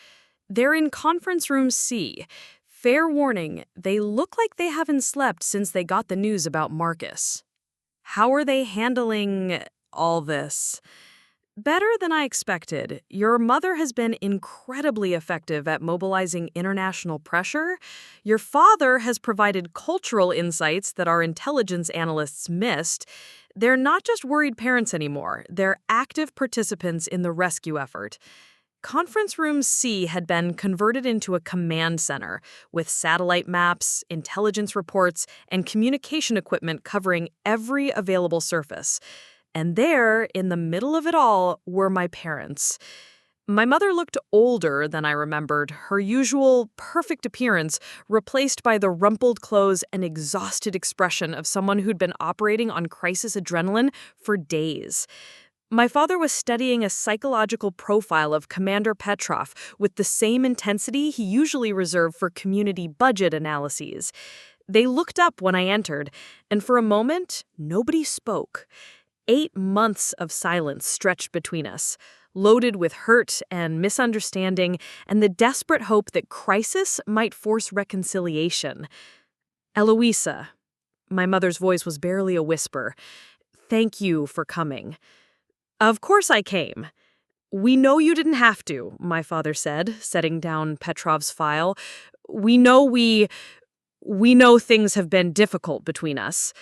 They're in conference room C. Fair warning, they look like they haven't slept since they got the news about Marcus. How are they handling all this? Better than I expected. Your mother has been incredibly effective at mobilizing international pressure. Your father has provided cultural insights that our intelligence analysts missed. They're not just worried parents anymore. They're active participants in the rescue effort. Conference Room C had been converted into a command center with satellite maps, intelligence reports, and communication equipment covering every available surface. And there, in the middle of it all, were my parents. My mother looked older than I remembered, her usual perfect appearance replaced by the rumpled clothes and exhausted expression of someone who'd been operating on crisis adrenaline for days. My father was studying a psychological profile of Commander Petrov with the same intensity he usually reserved for community budget analyses. They looked up when I entered, and for a moment, nobody spoke. 8 months of silence stretched between us. loaded with hurt and misunderstanding and the desperate hope that crisis might force reconciliation. Eloisa, my mother's voice was barely a whisper. Thank you for coming. Of course I came. We know you didn't have to, my father said, setting down Petrov's file. We know things have been difficult between us.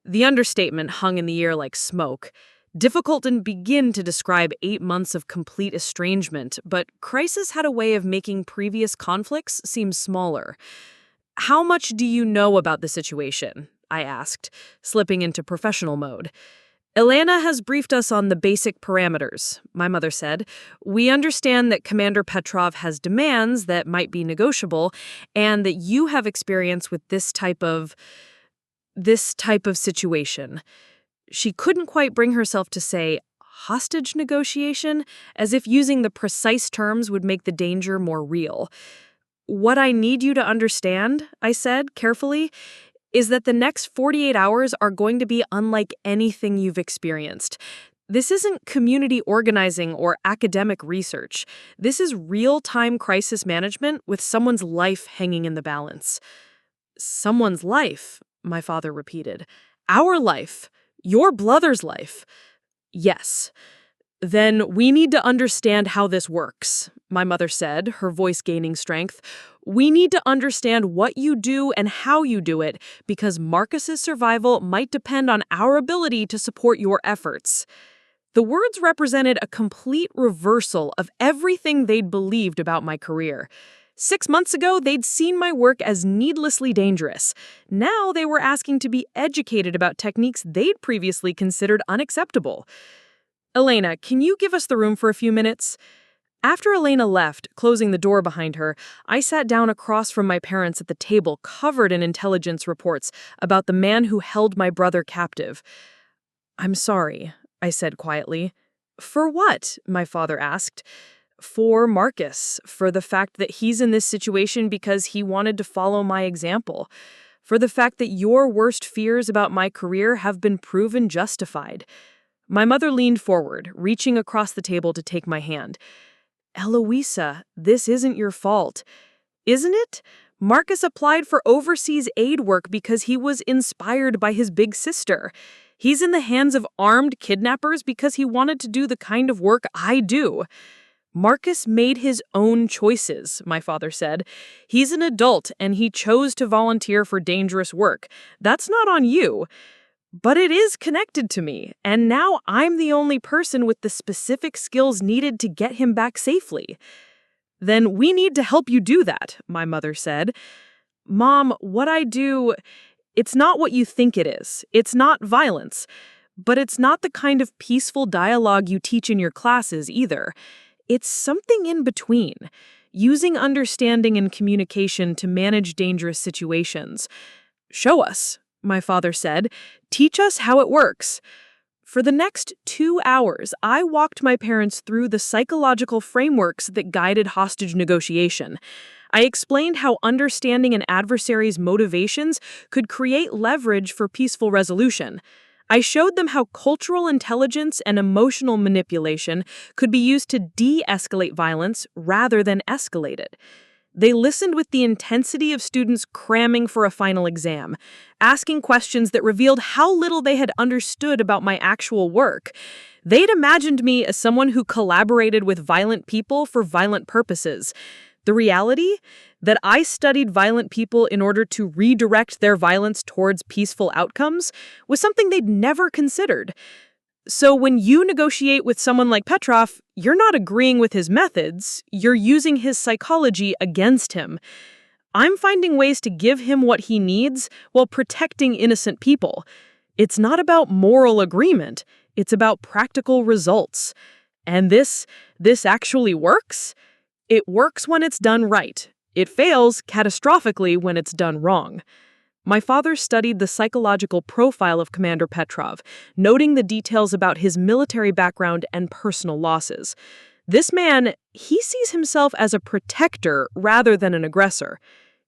The understatement hung in the air like smoke. Difficult didn't begin to describe 8 months of complete estrangement, but crisis had a way of making previous conflicts seem smaller. How much do you know about the situation? I asked, slipping into professional mode. Elena has briefed us on the basic parameters, my mother said. We understand that Commander Petrov has demands that might be negotiable, and that you have experience with this type of situation. She couldn't quite bring herself to say hostage negotiation, as if using the precise terms would make the danger more real. What I need you to understand, I said carefully, is that the next 48 hours are going to be unlike anything you've experienced. This isn't community organizing or academic research. This is real-time crisis management with someone's life hanging in the balance. Someone's life, my father repeated. Our life. Your brother's life. Yes. Then we need to understand how this works, my mother said, her voice gaining strength. We need to understand what you do and how you do it, because Marcus's survival might depend on our ability to support your efforts. The words represented a complete reversal of everything they'd believed about my career. 6 months ago, they'd seen my work as needlessly dangerous. Now they were asking to be educated about techniques they'd previously considered unacceptable. Elena, can you give us the room for a few minutes? After Elena left, closing the door behind her, I sat down across from my parents at the table covered in intelligence reports about the man who held my brother captive. I'm sorry, I said quietly. For what? My father asked. For Marcus, for the fact that he's in this situation because he wanted to follow my example, for the fact that your worst fears about my career have been proven justified. My mother leaned forward, reaching across the table to take my hand. Eloisa, this isn't your fault. Isn't it? Marcus applied for overseas aid work because he was inspired by his big sister. He's in the hands of armed kidnappers because he wanted to do the kind of work I do. Marcus made his own choices, my father said. He's an adult and he chose to volunteer for dangerous work. That's not on you. But it is connected to me, and now I'm the only person with the specific skills needed to get him back safely. Then we need to help you do that, my mother said. Mom, what I do, it's not what you think it is. It's not violence. But it's not the kind of peaceful dialogue you teach in your classes either. It's something in between, using understanding and communication to manage dangerous situations. Show us, my father said. Teach us how it works. For the next 2 hours, I walked my parents through the psychological frameworks that guided hostage negotiation. I explained how understanding an adversary's motivations could create leverage for peaceful resolution. I showed them how cultural intelligence and emotional manipulation could be used to de-escalate violence rather than escalate it. They listened with the intensity of students cramming for a final exam, asking questions that revealed how little they had understood about my actual work. They'd imagined me as someone who collaborated with violent people for violent purposes. The reality? That I studied violent people in order to redirect their violence towards peaceful outcomes was something they'd never considered. So when you negotiate with someone like Petrov, you're not agreeing with his methods, you're using his psychology against him. I'm finding ways to give him what he needs while protecting innocent people. It's not about moral agreement, it's about practical results. And this actually works? It works when it's done right. It fails catastrophically when it's done wrong. My father studied the psychological profile of Commander Petrov, noting the details about his military background and personal losses. This man, he sees himself as a protector rather than an aggressor.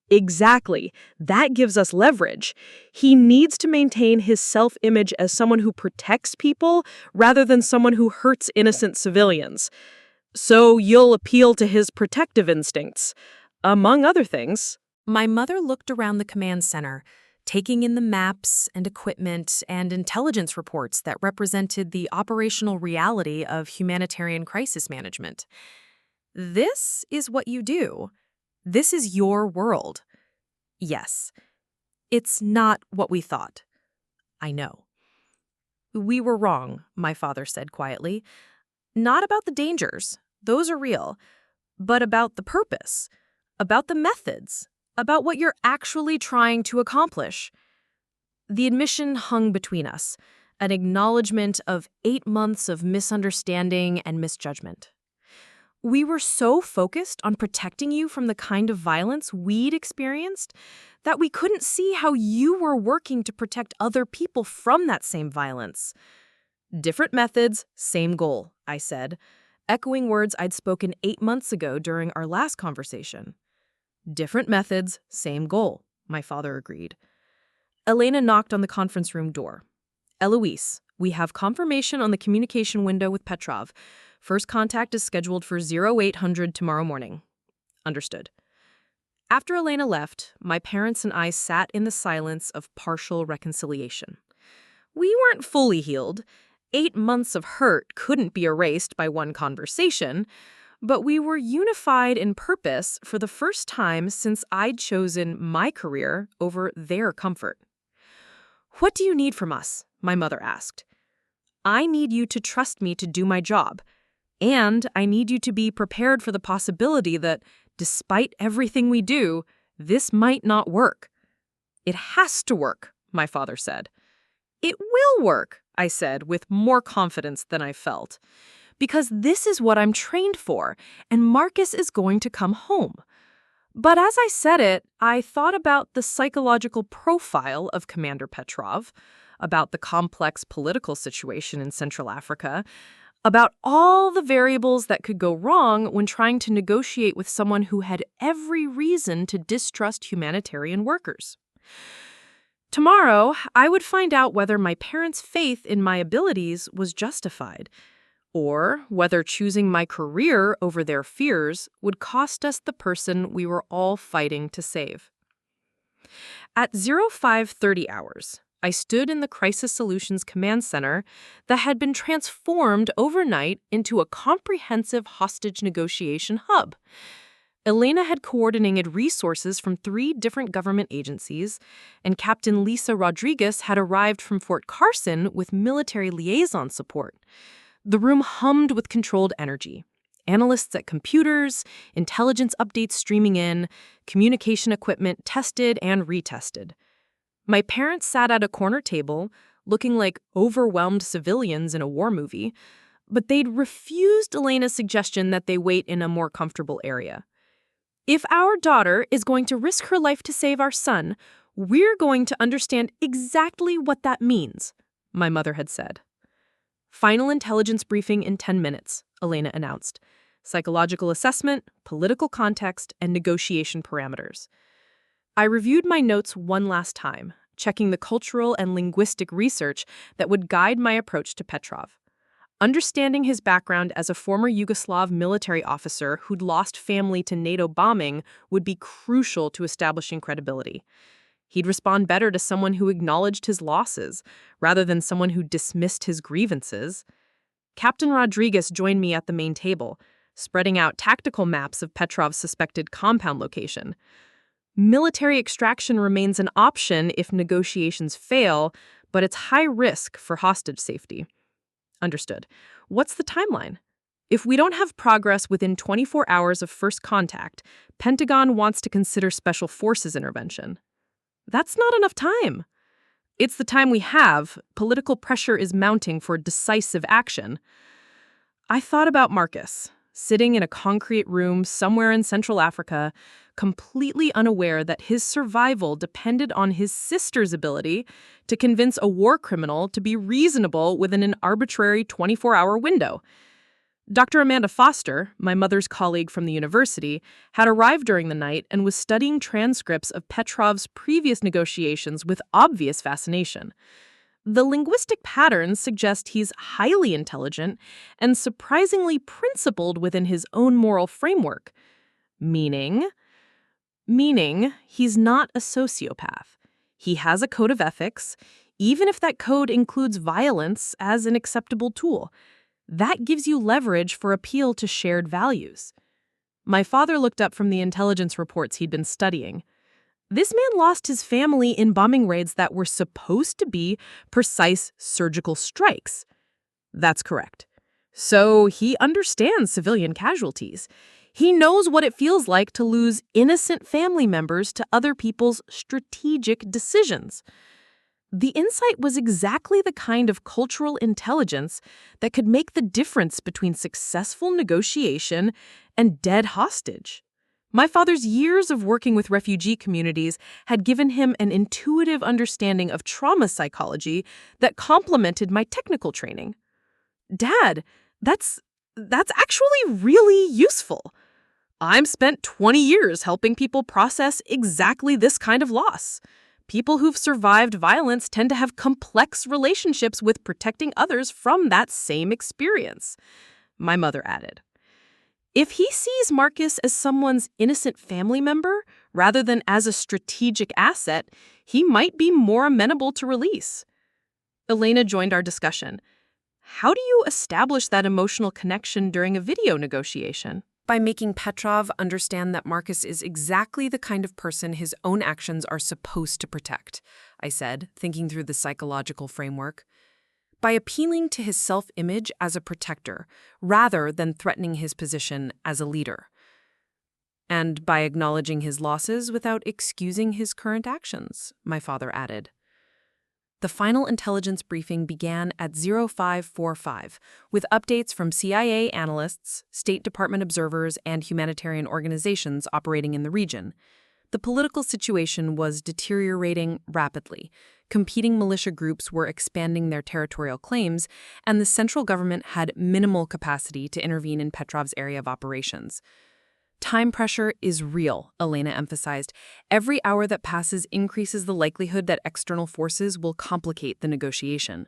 Exactly. That gives us leverage. He needs to maintain his self-image as someone who protects people rather than someone who hurts innocent civilians. So you'll appeal to his protective instincts, among other things. My mother looked around the command center, taking in the maps and equipment and intelligence reports that represented the operational reality of humanitarian crisis management. This is what you do. This is your world. Yes, it's not what we thought. I know. We were wrong, my father said quietly. Not about the dangers, those are real, but about the purpose, about the methods, about what you're actually trying to accomplish. The admission hung between us, an acknowledgement of 8 months of misunderstanding and misjudgment. We were so focused on protecting you from the kind of violence we'd experienced that we couldn't see how you were working to protect other people from that same violence. Different methods, same goal, I said, echoing words I'd spoken 8 months ago during our last conversation. Different methods, same goal, my father agreed. Elena knocked on the conference room door. Eloise, we have confirmation on the communication window with Petrov. First contact is scheduled for 0800 tomorrow morning. Understood. After Elena left, my parents and I sat in the silence of partial reconciliation. We weren't fully healed. 8 months of hurt couldn't be erased by one conversation, but we were unified in purpose for the first time since I'd chosen my career over their comfort. What do you need from us? My mother asked. I need you to trust me to do my job, and I need you to be prepared for the possibility that, despite everything we do, this might not work. It has to work, my father said. It will work, I said with more confidence than I felt, because this is what I'm trained for, and Marcus is going to come home. But as I said it, I thought about the psychological profile of Commander Petrov, about the complex political situation in Central Africa, about all the variables that could go wrong when trying to negotiate with someone who had every reason to distrust humanitarian workers. Tomorrow, I would find out whether my parents' faith in my abilities was justified, or whether choosing my career over their fears would cost us the person we were all fighting to save. At 0530 hours, I stood in the Crisis Solutions Command Center that had been transformed overnight into a comprehensive hostage negotiation hub. Elena had coordinated resources from 3 different government agencies, and Captain Lisa Rodriguez had arrived from Fort Carson with military liaison support. The room hummed with controlled energy. Analysts at computers, intelligence updates streaming in, communication equipment tested and retested. My parents sat at a corner table, looking like overwhelmed civilians in a war movie, but they'd refused Elena's suggestion that they wait in a more comfortable area. If our daughter is going to risk her life to save our son, we're going to understand exactly what that means, my mother had said. Final intelligence briefing in 10 minutes, Elena announced. Psychological assessment, political context, and negotiation parameters. I reviewed my notes one last time, checking the cultural and linguistic research that would guide my approach to Petrov. Understanding his background as a former Yugoslav military officer who'd lost family to NATO bombing would be crucial to establishing credibility. He'd respond better to someone who acknowledged his losses, rather than someone who dismissed his grievances. Captain Rodriguez joined me at the main table, spreading out tactical maps of Petrov's suspected compound location. Military extraction remains an option if negotiations fail, but it's high risk for hostage safety. Understood. What's the timeline? If we don't have progress within 24 hours of first contact, Pentagon wants to consider special forces intervention. That's not enough time. It's the time we have. Political pressure is mounting for decisive action. I thought about Marcus, sitting in a concrete room somewhere in Central Africa, completely unaware that his survival depended on his sister's ability to convince a war criminal to be reasonable within an arbitrary 24-hour window. Dr. Amanda Foster, my mother's colleague from the university, had arrived during the night and was studying transcripts of Petrov's previous negotiations with obvious fascination. The linguistic patterns suggest he's highly intelligent and surprisingly principled within his own moral framework. Meaning he's not a sociopath. He has a code of ethics, even if that code includes violence as an acceptable tool. That gives you leverage for appeal to shared values. My father looked up from the intelligence reports he'd been studying. This man lost his family in bombing raids that were supposed to be precise surgical strikes. That's correct. So he understands civilian casualties. He knows what it feels like to lose innocent family members to other people's strategic decisions. The insight was exactly the kind of cultural intelligence that could make the difference between successful negotiation and dead hostage. My father's years of working with refugee communities had given him an intuitive understanding of trauma psychology that complemented my technical training. Dad, that's actually really useful. I've spent 20 years helping people process exactly this kind of loss. People who've survived violence tend to have complex relationships with protecting others from that same experience, my mother added. If he sees Marcus as someone's innocent family member rather than as a strategic asset, he might be more amenable to release. Elena joined our discussion. How do you establish that emotional connection during a video negotiation? By making Petrov understand that Marcus is exactly the kind of person his own actions are supposed to protect, I said, thinking through the psychological framework. By appealing to his self-image as a protector, rather than threatening his position as a leader. And by acknowledging his losses without excusing his current actions, my father added. The final intelligence briefing began at 0545, with updates from CIA analysts, State Department observers, and humanitarian organizations operating in the region. The political situation was deteriorating rapidly. Competing militia groups were expanding their territorial claims, and the central government had minimal capacity to intervene in Petrov's area of operations. Time pressure is real, Elena emphasized. Every hour that passes increases the likelihood that external forces will complicate the negotiation.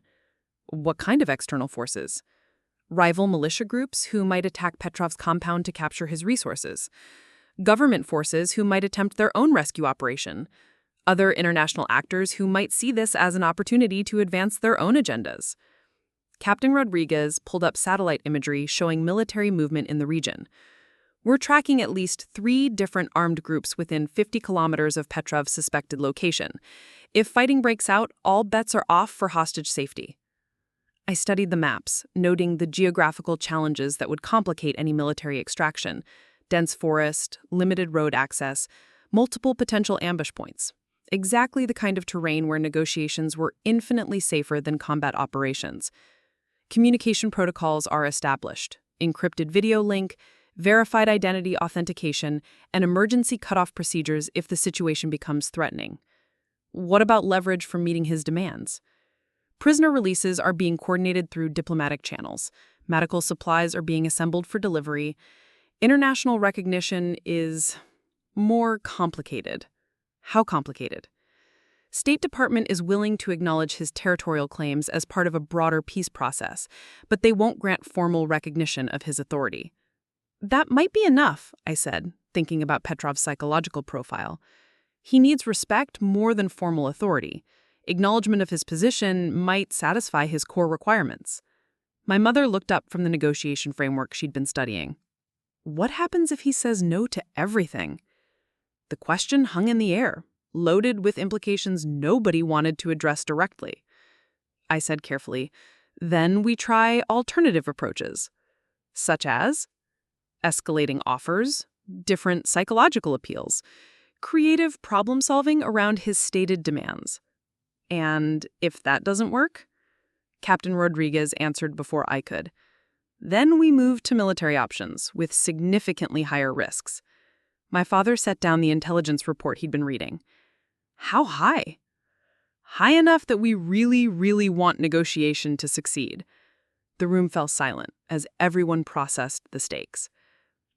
What kind of external forces? Rival militia groups who might attack Petrov's compound to capture his resources. Government forces who might attempt their own rescue operation. Other international actors who might see this as an opportunity to advance their own agendas. Captain Rodriguez pulled up satellite imagery showing military movement in the region. We're tracking at least 3 different armed groups within 50 kilometers of Petrov's suspected location. If fighting breaks out, all bets are off for hostage safety. I studied the maps, noting the geographical challenges that would complicate any military extraction. Dense forest, limited road access, multiple potential ambush points. Exactly the kind of terrain where negotiations were infinitely safer than combat operations. Communication protocols are established. Encrypted video link, verified identity authentication, and emergency cutoff procedures if the situation becomes threatening. What about leverage for meeting his demands? Prisoner releases are being coordinated through diplomatic channels. Medical supplies are being assembled for delivery. International recognition is more complicated. How complicated? State Department is willing to acknowledge his territorial claims as part of a broader peace process, but they won't grant formal recognition of his authority. That might be enough, I said, thinking about Petrov's psychological profile. He needs respect more than formal authority. Acknowledgement of his position might satisfy his core requirements. My mother looked up from the negotiation framework she'd been studying. What happens if he says no to everything? The question hung in the air, loaded with implications nobody wanted to address directly. I said carefully, then we try alternative approaches, such as escalating offers, different psychological appeals, creative problem-solving around his stated demands. And if that doesn't work, Captain Rodriguez answered before I could. Then we moved to military options with significantly higher risks. My father set down the intelligence report he'd been reading. How high? High enough that we really want negotiation to succeed. The room fell silent as everyone processed the stakes.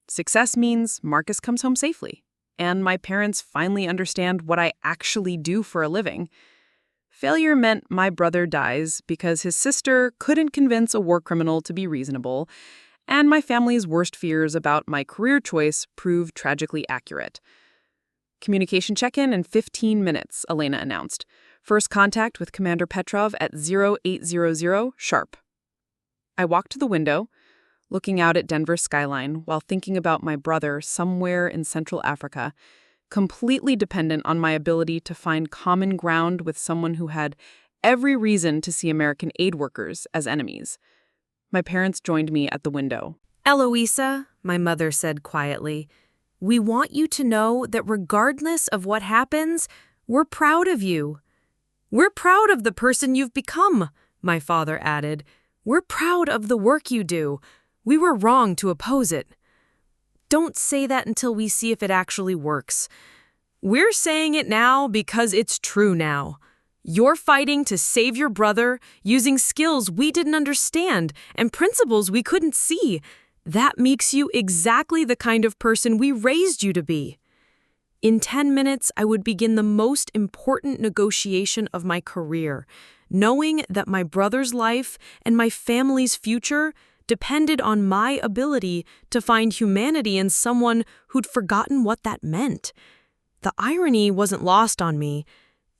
Success means Marcus comes home safely, and my parents finally understand what I actually do for a living. Failure meant my brother dies because his sister couldn't convince a war criminal to be reasonable, and my family's worst fears about my career choice proved tragically accurate. Communication check-in in 15 minutes, Elena announced. First contact with Commander Petrov at 0800 sharp. I walked to the window, looking out at Denver's skyline while thinking about my brother somewhere in Central Africa, completely dependent on my ability to find common ground with someone who had every reason to see American aid workers as enemies. My parents joined me at the window. Eloisa, my mother said quietly, we want you to know that regardless of what happens, we're proud of you. We're proud of the person you've become, my father added. We're proud of the work you do. We were wrong to oppose it. Don't say that until we see if it actually works. We're saying it now because it's true now. You're fighting to save your brother using skills we didn't understand and principles we couldn't see. That makes you exactly the kind of person we raised you to be. In 10 minutes, I would begin the most important negotiation of my career, knowing that my brother's life and my family's future depended on my ability to find humanity in someone who'd forgotten what that meant. The irony wasn't lost on me.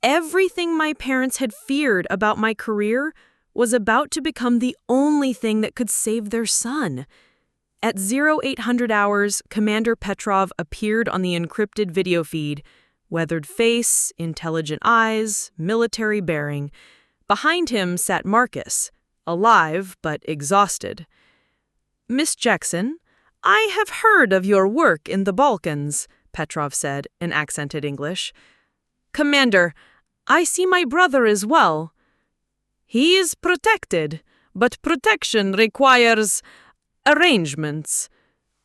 Everything my parents had feared about my career was about to become the only thing that could save their son. At 0800 hours, Commander Petrov appeared on the encrypted video feed, weathered face, intelligent eyes, military bearing. Behind him sat Marcus, alive but exhausted. Miss Jackson, I have heard of your work in the Balkans, Petrov said in accented English. Commander, I see my brother as well. He is protected, but protection requires arrangements.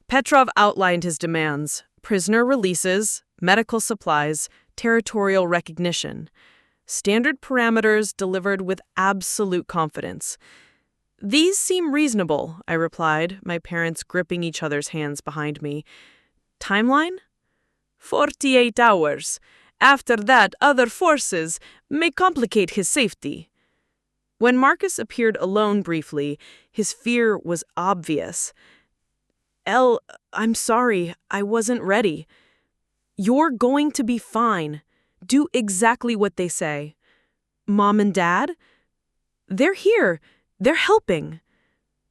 Petrov outlined his demands: prisoner releases, medical supplies, territorial recognition. Standard parameters delivered with absolute confidence. These seem reasonable, I replied, my parents gripping each other's hands behind me. Timeline? 48 hours. After that, other forces may complicate his safety. When Marcus appeared alone briefly, his fear was obvious. I'm sorry, I wasn't ready. You're going to be fine. Do exactly what they say. Mom and Dad? They're here. They're helping.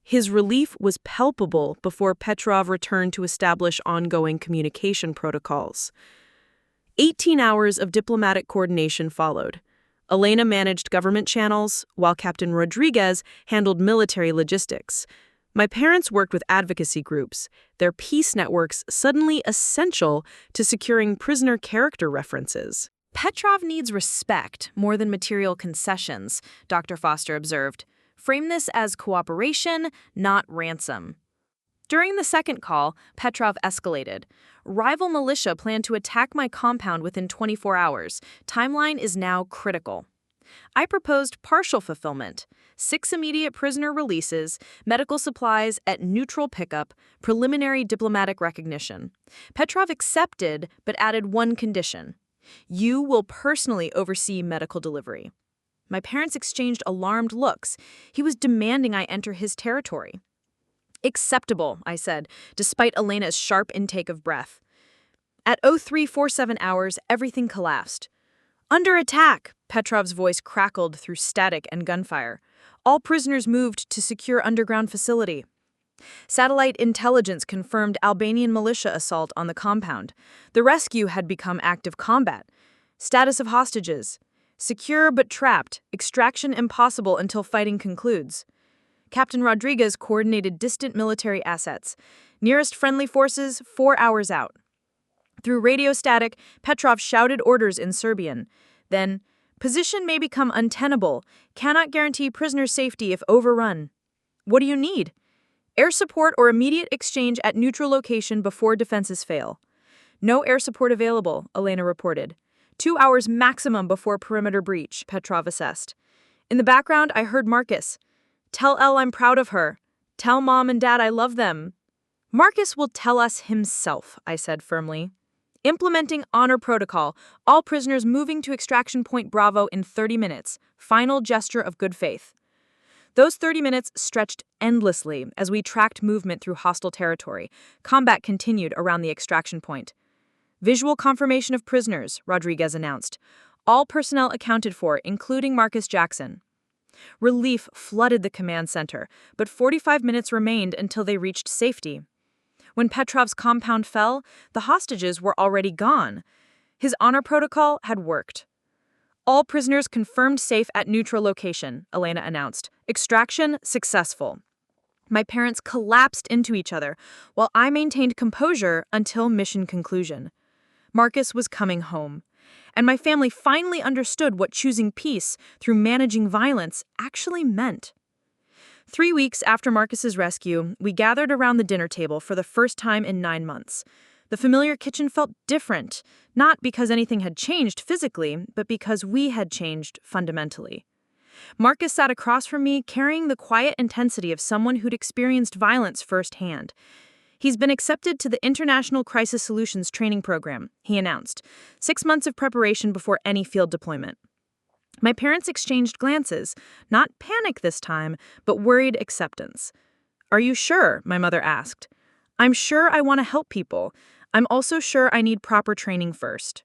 His relief was palpable before Petrov returned to establish ongoing communication protocols. 18 hours of diplomatic coordination followed. Elena managed government channels, while Captain Rodriguez handled military logistics. My parents worked with advocacy groups, their peace networks suddenly essential to securing prisoner character references. Petrov needs respect more than material concessions, Dr. Foster observed. Frame this as cooperation, not ransom. During the second call, Petrov escalated. Rival militia plan to attack my compound within 24 hours. Timeline is now critical. I proposed partial fulfillment: 6 immediate prisoner releases, medical supplies at neutral pickup, preliminary diplomatic recognition. Petrov accepted, but added one condition: you will personally oversee medical delivery. My parents exchanged alarmed looks. He was demanding I enter his territory. Acceptable, I said, despite Elena's sharp intake of breath. At 0347 hours, everything collapsed. Under attack, Petrov's voice crackled through static and gunfire. All prisoners moved to secure underground facility. Satellite intelligence confirmed Albanian militia assault on the compound. The rescue had become active combat. Status of hostages: secure but trapped, extraction impossible until fighting concludes. Captain Rodriguez coordinated distant military assets. Nearest friendly forces, 4 hours out. Through radio static, Petrov shouted orders in Serbian. Then, position may become untenable. Cannot guarantee prisoner safety if overrun. What do you need? Air support or immediate exchange at neutral location before defenses fail. No air support available, Elena reported. 2 hours maximum before perimeter breach, Petrov assessed. In the background, I heard Marcus. Tell Elle I'm proud of her. Tell Mom and Dad I love them. Marcus will tell us himself, I said firmly. Implementing honor protocol. All prisoners moving to extraction point Bravo in 30 minutes. Final gesture of good faith. Those 30 minutes stretched endlessly as we tracked movement through hostile territory. Combat continued around the extraction point. Visual confirmation of prisoners, Rodriguez announced. All personnel accounted for, including Marcus Jackson. Relief flooded the command center, but 45 minutes remained until they reached safety. When Petrov's compound fell, the hostages were already gone. His honor protocol had worked. All prisoners confirmed safe at neutral location, Elena announced. Extraction successful. My parents collapsed into each other, while I maintained composure until mission conclusion. Marcus was coming home, and my family finally understood what choosing peace through managing violence actually meant. 3 weeks after Marcus's rescue, we gathered around the dinner table for the first time in 9 months. The familiar kitchen felt different, not because anything had changed physically, but because we had changed fundamentally. Marcus sat across from me, carrying the quiet intensity of someone who'd experienced violence firsthand. He's been accepted to the International Crisis Solutions Training Program, he announced. 6 months of preparation before any field deployment. My parents exchanged glances, not panic this time, but worried acceptance. Are you sure? My mother asked. I'm sure I want to help people. I'm also sure I need proper training first.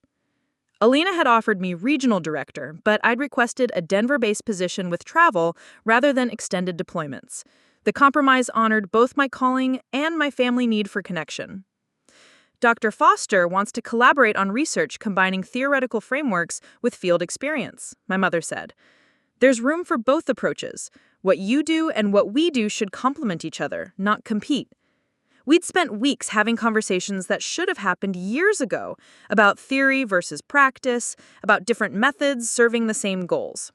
Elena had offered me regional director, but I'd requested a Denver-based position with travel rather than extended deployments. The compromise honored both my calling and my family need for connection. Dr. Foster wants to collaborate on research combining theoretical frameworks with field experience, my mother said. There's room for both approaches. What you do and what we do should complement each other, not compete. We'd spent weeks having conversations that should have happened years ago about theory versus practice, about different methods serving the same goals.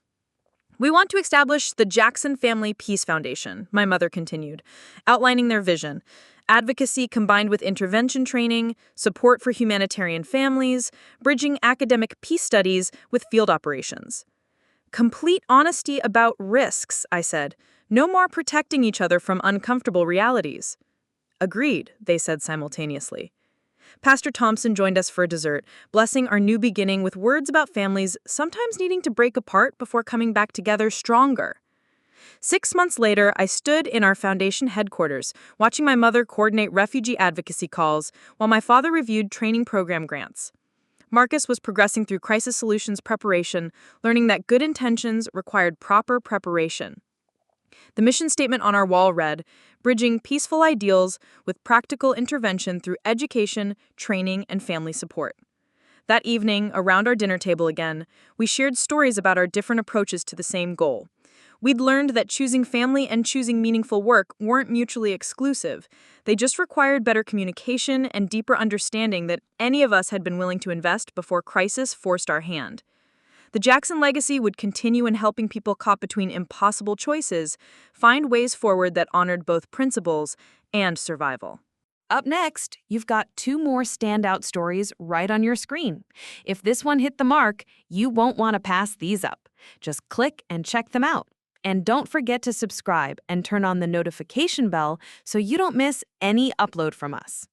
We want to establish the Jackson Family Peace Foundation, my mother continued, outlining their vision. Advocacy combined with intervention training, support for humanitarian families, bridging academic peace studies with field operations. Complete honesty about risks, I said. No more protecting each other from uncomfortable realities. Agreed, they said simultaneously. Pastor Thompson joined us for dessert, blessing our new beginning with words about families sometimes needing to break apart before coming back together stronger. 6 months later, I stood in our foundation headquarters, watching my mother coordinate refugee advocacy calls while my father reviewed training program grants. Marcus was progressing through crisis solutions preparation, learning that good intentions required proper preparation. The mission statement on our wall read, "Bridging peaceful ideals with practical intervention through education, training, and family support." That evening, around our dinner table again, we shared stories about our different approaches to the same goal. We'd learned that choosing family and choosing meaningful work weren't mutually exclusive. They just required better communication and deeper understanding that any of us had been willing to invest before crisis forced our hand. The Jackson legacy would continue in helping people caught between impossible choices find ways forward that honored both principles and survival. Up next, you've got 2 more standout stories right on your screen. If this one hit the mark, you won't want to pass these up. Just click and check them out. And don't forget to subscribe and turn on the notification bell so you don't miss any upload from us.